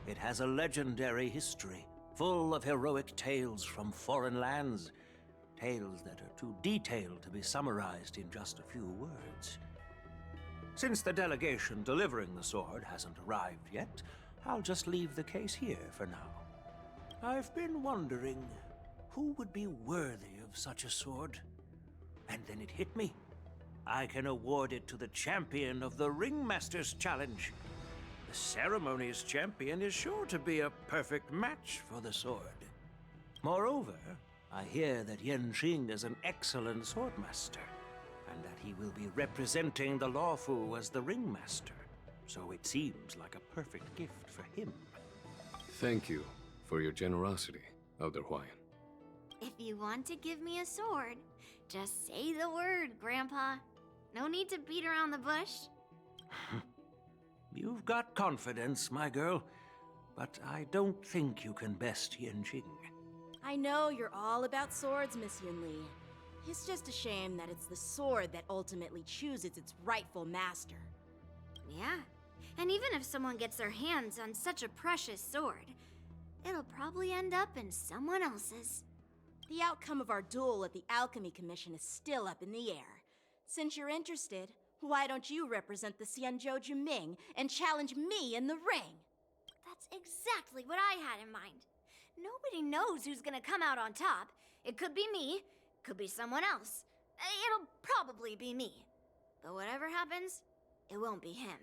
Speaker 15: It has a legendary history, full of heroic tales from foreign lands, tales that are too detailed to be summarized in just a few words. Since the delegation delivering the sword hasn't arrived yet, I'll just leave the case here for now. I've been wondering who would be worthy of such a sword. and then it hit me. I can award it to the champion of the Ringmaster's Challenge. The ceremony's champion is sure to be a perfect match for the sword. Moreover, I hear that Yanqing is an excellent swordmaster, and that he will be representing the Lawfu as the Ringmaster. So it seems like a perfect gift for him.
Speaker 17: Thank you for your generosity, Elder Huayan.
Speaker 10: If you want to give me a sword, just say the word, Grandpa. No need to beat around the bush.
Speaker 15: You've got confidence, my girl, but I don't think you can best Yanqing.
Speaker 5: I know you're all about swords, Miss Yunli. It's just a shame that it's the sword that ultimately chooses its rightful master.
Speaker 10: Yeah, and even if someone gets their hands on such a precious sword, it'll probably end up in someone else's.
Speaker 5: The outcome of our duel at the Alchemy Commission is still up in the air. Since you're interested, why don't you represent the Xianzhou Juming and challenge me in the ring?
Speaker 10: That's exactly what I had in mind. Nobody knows who's gonna come out on top. It could be me, could be someone else. It'll probably be me. But whatever happens, it won't be him.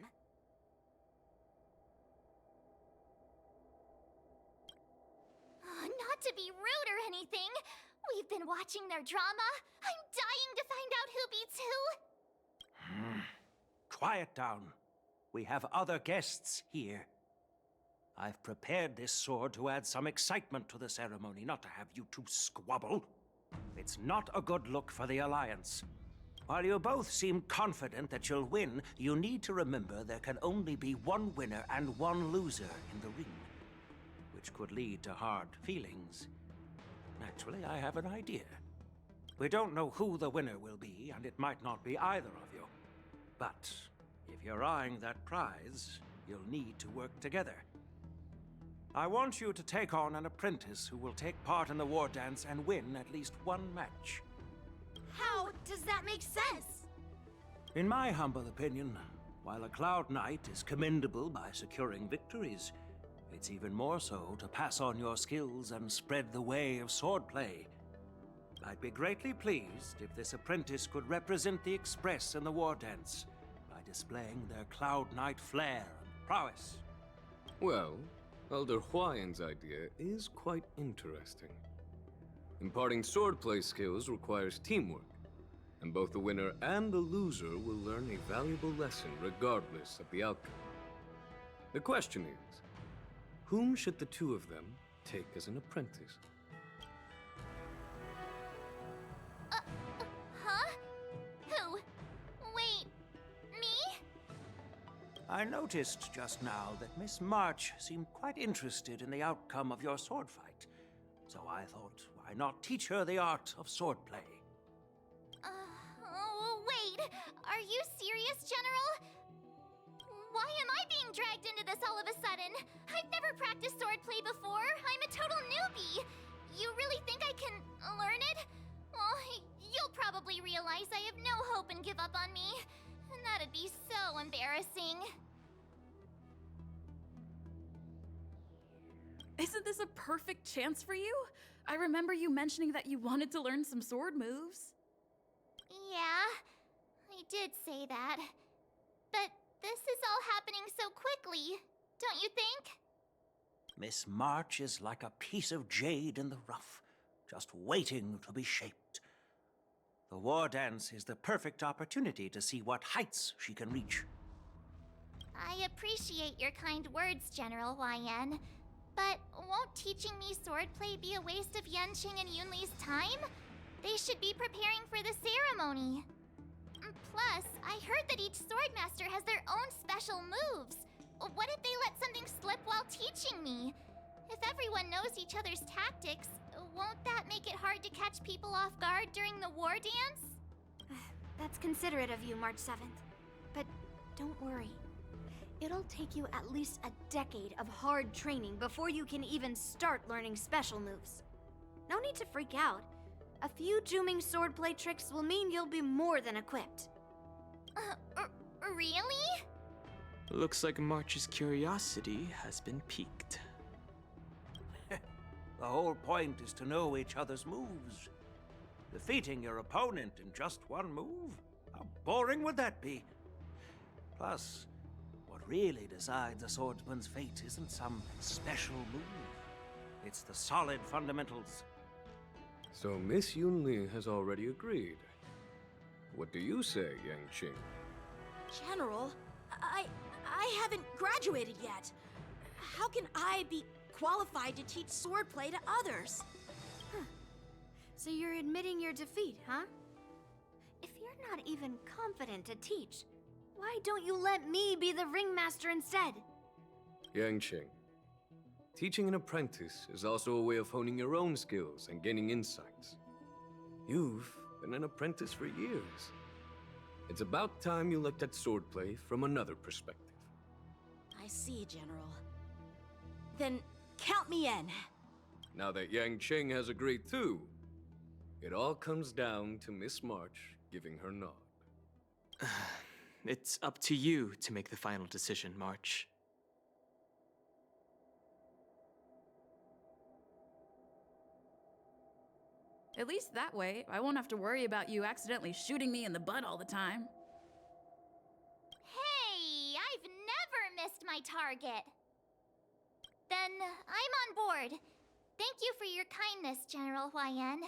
Speaker 6: Not to be rude or anything. We've been watching their drama. I'm dying to find out who beats who.
Speaker 15: Quiet down. We have other guests here. I've prepared this sword to add some excitement to the ceremony, not to have you two squabble. It's not a good look for the Alliance. While you both seem confident that you'll win, you need to remember there can only be one winner and one loser in the ring, which could lead to hard feelings. Naturally, I have an idea. We don't know who the winner will be, and it might not be either of you. But if you're eyeing that prize, you'll need to work together. I want you to take on an apprentice who will take part in the war dance and win at least one match.
Speaker 10: How does that make sense?
Speaker 15: In my humble opinion, while a Cloud Knight is commendable by securing victories, it's even more so to pass on your skills and spread the way of swordplay. I'd be greatly pleased if this apprentice could represent the Express in the war dance by displaying their Cloud Knight flair and prowess.
Speaker 17: Well, Elder Huayan's idea is quite interesting. Imparting swordplay skills requires teamwork, and both the winner and the loser will learn a valuable lesson regardless of the outcome. The question is, whom should the two of them take as an apprentice?
Speaker 6: Huh? Who? Wait, me?
Speaker 15: I noticed just now that Miss March seemed quite interested in the outcome of your sword fight, so I thought, why not teach her the art of swordplay?
Speaker 6: Wait, are you serious, General? Why am I being dragged into this all of a sudden? I've never practiced swordplay before. I'm a total newbie. You really think I can learn it? Well, you'll probably realize I have no hope and give up on me. And that'd be so embarrassing.
Speaker 2: Isn't this a perfect chance for you? I remember you mentioning that you wanted to learn some sword moves.
Speaker 6: Yeah, I did say that. But this is all happening so quickly, don't you think?
Speaker 15: Miss March is like a piece of jade in the rough, just waiting to be shaped. The war dance is the perfect opportunity to see what heights she can reach.
Speaker 6: I appreciate your kind words, General Huayan. But won't teaching me swordplay be a waste of Yanqing and Yunli's time? They should be preparing for the ceremony. Plus, I heard that each swordmaster has their own special moves. What if they let something slip while teaching me? If everyone knows each other's tactics, won't that make it hard to catch people off guard during the war dance?
Speaker 10: That's considerate of you, March 7th. But don't worry. It'll take you at least a decade of hard training before you can even start learning special moves. No need to freak out. A few Juming swordplay tricks will mean you'll be more than equipped.
Speaker 6: Really?
Speaker 8: Looks like March's curiosity has been piqued.
Speaker 15: The whole point is to know each other's moves. Defeating your opponent in just one move? How boring would that be? Plus, what really decides a swordsman's fate isn't some special move. It's the solid fundamentals.
Speaker 17: So Miss Yunli has already agreed. What do you say, Yang Qing?
Speaker 5: General, I haven't graduated yet. How can I be qualified to teach swordplay to others?
Speaker 10: So you're admitting your defeat, huh? If you're not even confident to teach, why don't you let me be the ringmaster instead?
Speaker 17: Yang Qing, teaching an apprentice is also a way of honing your own skills and gaining insights. You've been an apprentice for years. It's about time you looked at swordplay from another perspective.
Speaker 5: I see, General. Then count me in.
Speaker 17: Now that Yang Qing has agreed too, it all comes down to Miss March giving her nod.
Speaker 8: It's up to you to make the final decision, March.
Speaker 2: At least that way, I won't have to worry about you accidentally shooting me in the butt all the time.
Speaker 6: Hey, I've never missed my target. Then I'm on board. Thank you for your kindness, General Huayan.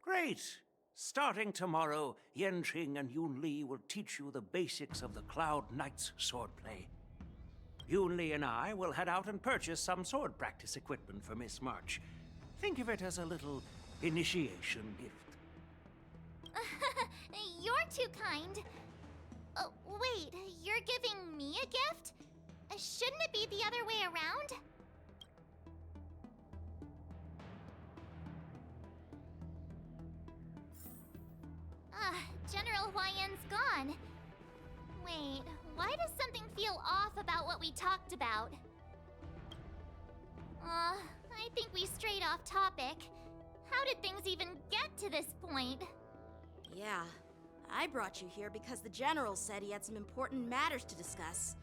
Speaker 15: Great! Starting tomorrow, Yanqing and Yunli will teach you the basics of the Cloud Knight's swordplay. Yunli and I will head out and purchase some sword practice equipment for Miss March. Think of it as a little initiation gift.
Speaker 6: You're too kind. Wait, you're giving me a gift? Shouldn't it be the other way around? General Huayan's gone. Wait, why does something feel off about what we talked about? I think we strayed off topic. How did things even get to this point?
Speaker 5: Yeah, I brought you here because the General said he had some important matters to discuss.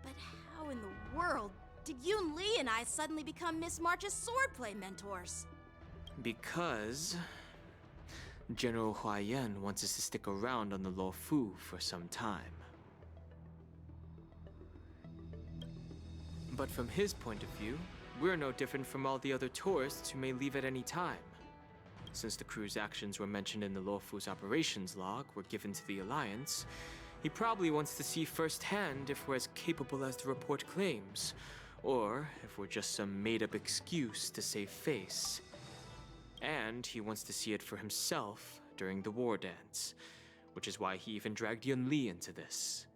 Speaker 5: But how in the world did Yun Li and I suddenly become Miss March's swordplay mentors?
Speaker 8: Because General Huayan wants us to stick around on the Luofu for some time. But from his point of view, we're no different from all the other tourists who may leave at any time. Since the crew's actions were mentioned in the Luofu's operations log were given to the Alliance, he probably wants to see firsthand if we're as capable as the report claims, or if we're just some made-up excuse to save face. And he wants to see it for himself during the war dance, which is why he even dragged Yun Li into this.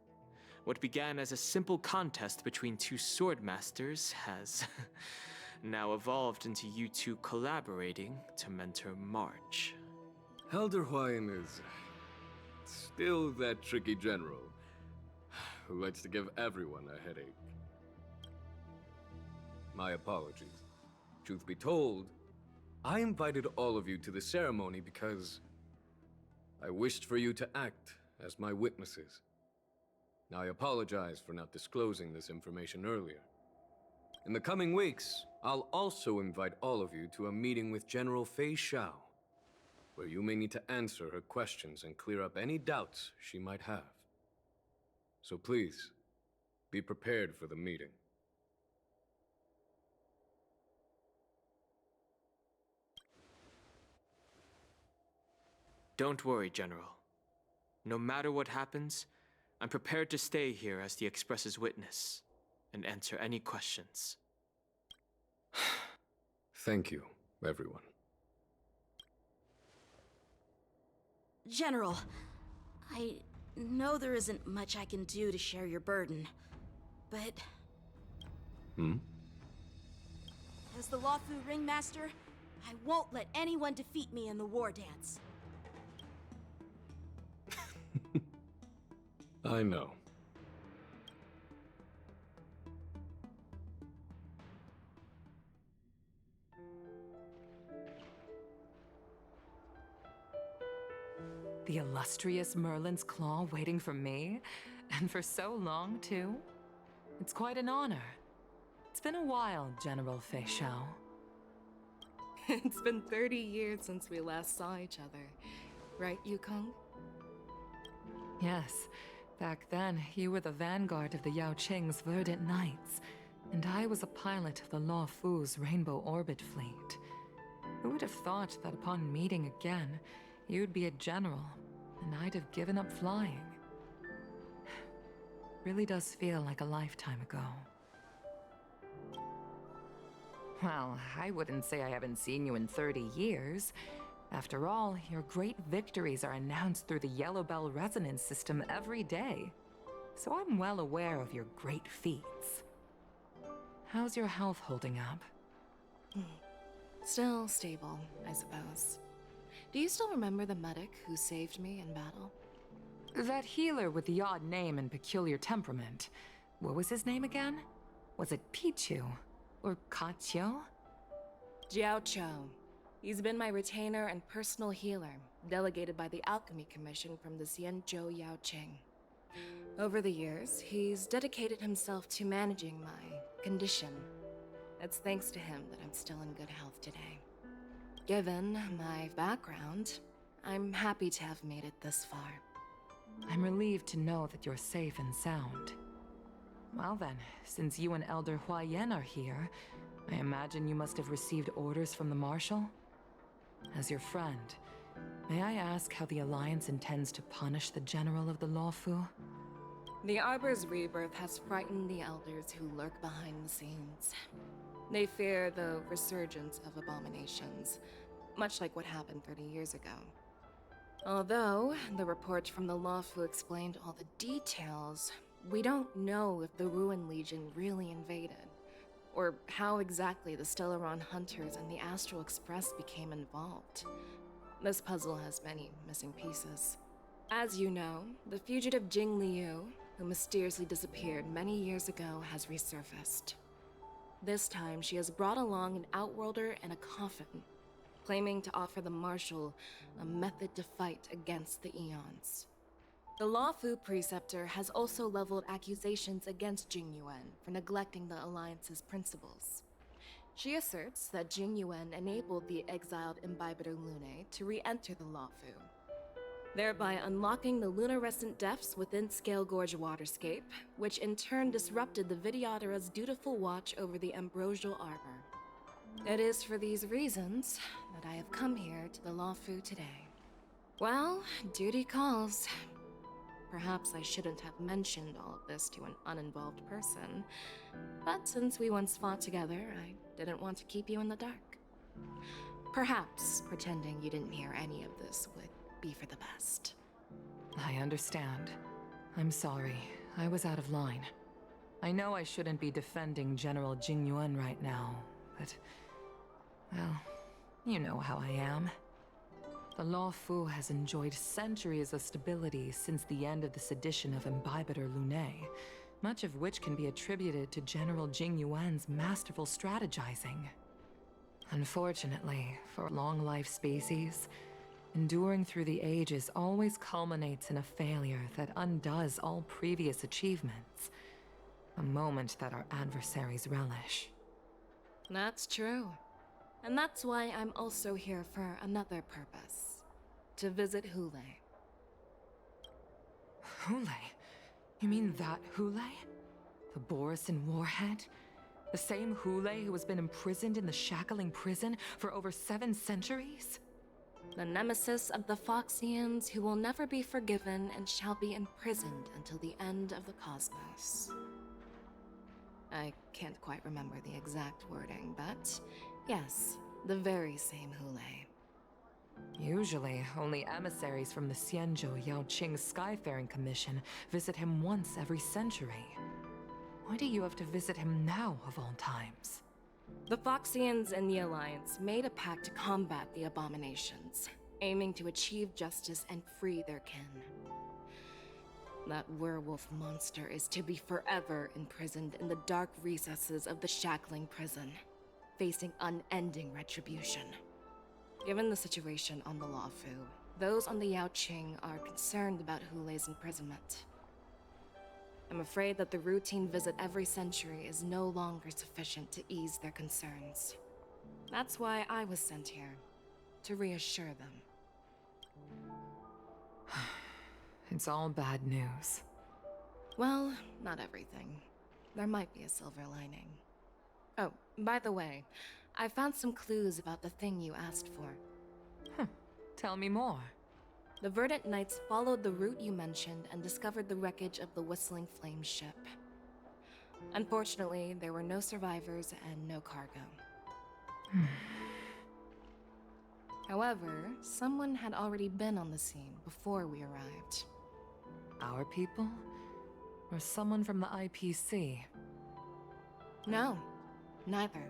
Speaker 8: What began as a simple contest between two sword masters has now evolved into you two collaborating to mentor March.
Speaker 17: Elder Huayan is still that tricky general who likes to give everyone a headache. My apologies. Truth be told, I invited all of you to the ceremony because I wished for you to act as my witnesses. Now, I apologize for not disclosing this information earlier. In the coming weeks, I'll also invite all of you to a meeting with General Fei Xiao, where you may need to answer her questions and clear up any doubts she might have. So please, be prepared for the meeting.
Speaker 8: Don't worry, General. No matter what happens, I'm prepared to stay here as the Express's witness and answer any questions.
Speaker 17: Thank you, everyone.
Speaker 5: General, I know there isn't much I can do to share your burden, but... As the Luofu Ringmaster, I won't let anyone defeat me in the war dance.
Speaker 17: I know.
Speaker 18: The illustrious Merlin's Claw waiting for me? And for so long, too? It's quite an honor. It's been a while, General Fei Xiao.
Speaker 12: It's been 30 years since we last saw each other. Right, Yukong?
Speaker 18: Yes. Back then, you were the vanguard of the Yao Qing's Verdant Knights, and I was a pilot of the Law Fu's Rainbow Orbit Fleet. Who would have thought that upon meeting again, you'd be a general, and I'd have given up flying? Really does feel like a lifetime ago. Well, I wouldn't say I haven't seen you in 30 years. After all, your great victories are announced through the Yellow Bell resonance system every day. So I'm well aware of your great feats. How's your health holding up?
Speaker 12: Still stable, I suppose. Do you still remember the medic who saved me in battle?
Speaker 18: That healer with the odd name and peculiar temperament. What was his name again? Was it Pichu? Or Kachio?
Speaker 12: Jiao Chou. He's been my retainer and personal healer, delegated by the Alchemy Commission from the Xianzhou Yao Qing. Over the years, he's dedicated himself to managing my condition. It's thanks to him that I'm still in good health today. Given my background, I'm happy to have made it this far.
Speaker 18: I'm relieved to know that you're safe and sound. Well then, since you and Elder Huayan are here, I imagine you must have received orders from the Marshal? As your friend, may I ask how the Alliance intends to punish the General of the Lawfu?
Speaker 12: The Arbor's rebirth has frightened the Elders who lurk behind the scenes. They fear the resurgence of abominations, much like what happened 30 years ago. Although the report from the Lawfu explained all the details, we don't know if the Ruin Legion really invaded, or how exactly the Stellaron Hunters and the Astral Express became involved. This puzzle has many missing pieces. As you know, the fugitive Jing Liu, who mysteriously disappeared many years ago, has resurfaced. This time, she has brought along an Outworlder and a coffin, claiming to offer the Marshal a method to fight against the Eons. The Lawfu Preceptor has also leveled accusations against Jing Yuan for neglecting the Alliance's principles. She asserts that Jing Yuan enabled the exiled Imbibitor Lunae to re-enter the Lawfu, thereby unlocking the lunarescent depths within Scale Gorge Waterscape, which in turn disrupted the Vidyadhara's dutiful watch over the Ambrosial Arbor. It is for these reasons that I have come here to the Lawfu today. Well, duty calls. Perhaps I shouldn't have mentioned all of this to an uninvolved person, but since we once fought together, I didn't want to keep you in the dark. Perhaps pretending you didn't hear any of this would be for the best.
Speaker 18: I understand. I'm sorry. I was out of line. I know I shouldn't be defending General Jing Yuan right now, but... well, you know how I am. The Lawfu has enjoyed centuries of stability since the end of the sedition of Imbibitor Lunae, much of which can be attributed to General Jing Yuan's masterful strategizing. Unfortunately, for long-life species, enduring through the ages always culminates in a failure that undoes all previous achievements. A moment that our adversaries relish.
Speaker 12: That's true. And that's why I'm also here for another purpose. To visit Hule.
Speaker 18: Hule? You mean that Hule? The Borisin warhead? The same Hule who has been imprisoned in the Shackling prison for over 7 centuries?
Speaker 12: The nemesis of the Foxians who will never be forgiven and shall be imprisoned until the end of the cosmos. I can't quite remember the exact wording, but yes, the very same Hule.
Speaker 18: Usually, only emissaries from the Xianzhou Yao Qing Skyfaring Commission visit him once every century. Why do you have to visit him now, of all times?
Speaker 12: The Foxians and the Alliance made a pact to combat the abominations, aiming to achieve justice and free their kin. That werewolf monster is to be forever imprisoned in the dark recesses of the Shackling prison, facing unending retribution. Given the situation on the Lawfu, those on the Yao Qing are concerned about Hule's imprisonment. I'm afraid that the routine visit every century is no longer sufficient to ease their concerns. That's why I was sent here, to reassure them.
Speaker 18: It's all bad news.
Speaker 12: Well, not everything. There might be a silver lining. Oh, by the way, I found some clues about the thing you asked for.
Speaker 18: Tell me more.
Speaker 12: The Verdant Knights followed the route you mentioned and discovered the wreckage of the Whistling Flame ship. Unfortunately, there were no survivors and no cargo. However, someone had already been on the scene before we arrived.
Speaker 18: Our people? Or someone from the IPC?
Speaker 12: No, neither.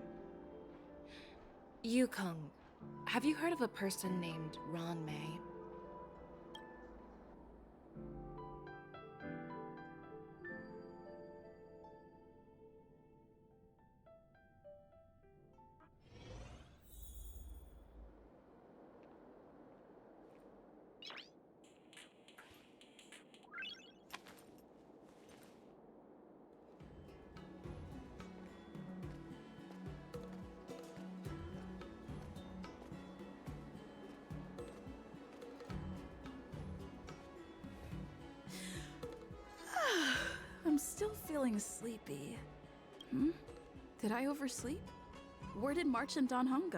Speaker 12: Yukong, have you heard of a person named Ron May?
Speaker 2: I'm still feeling sleepy. Did I oversleep? Where did March and Don Hung go?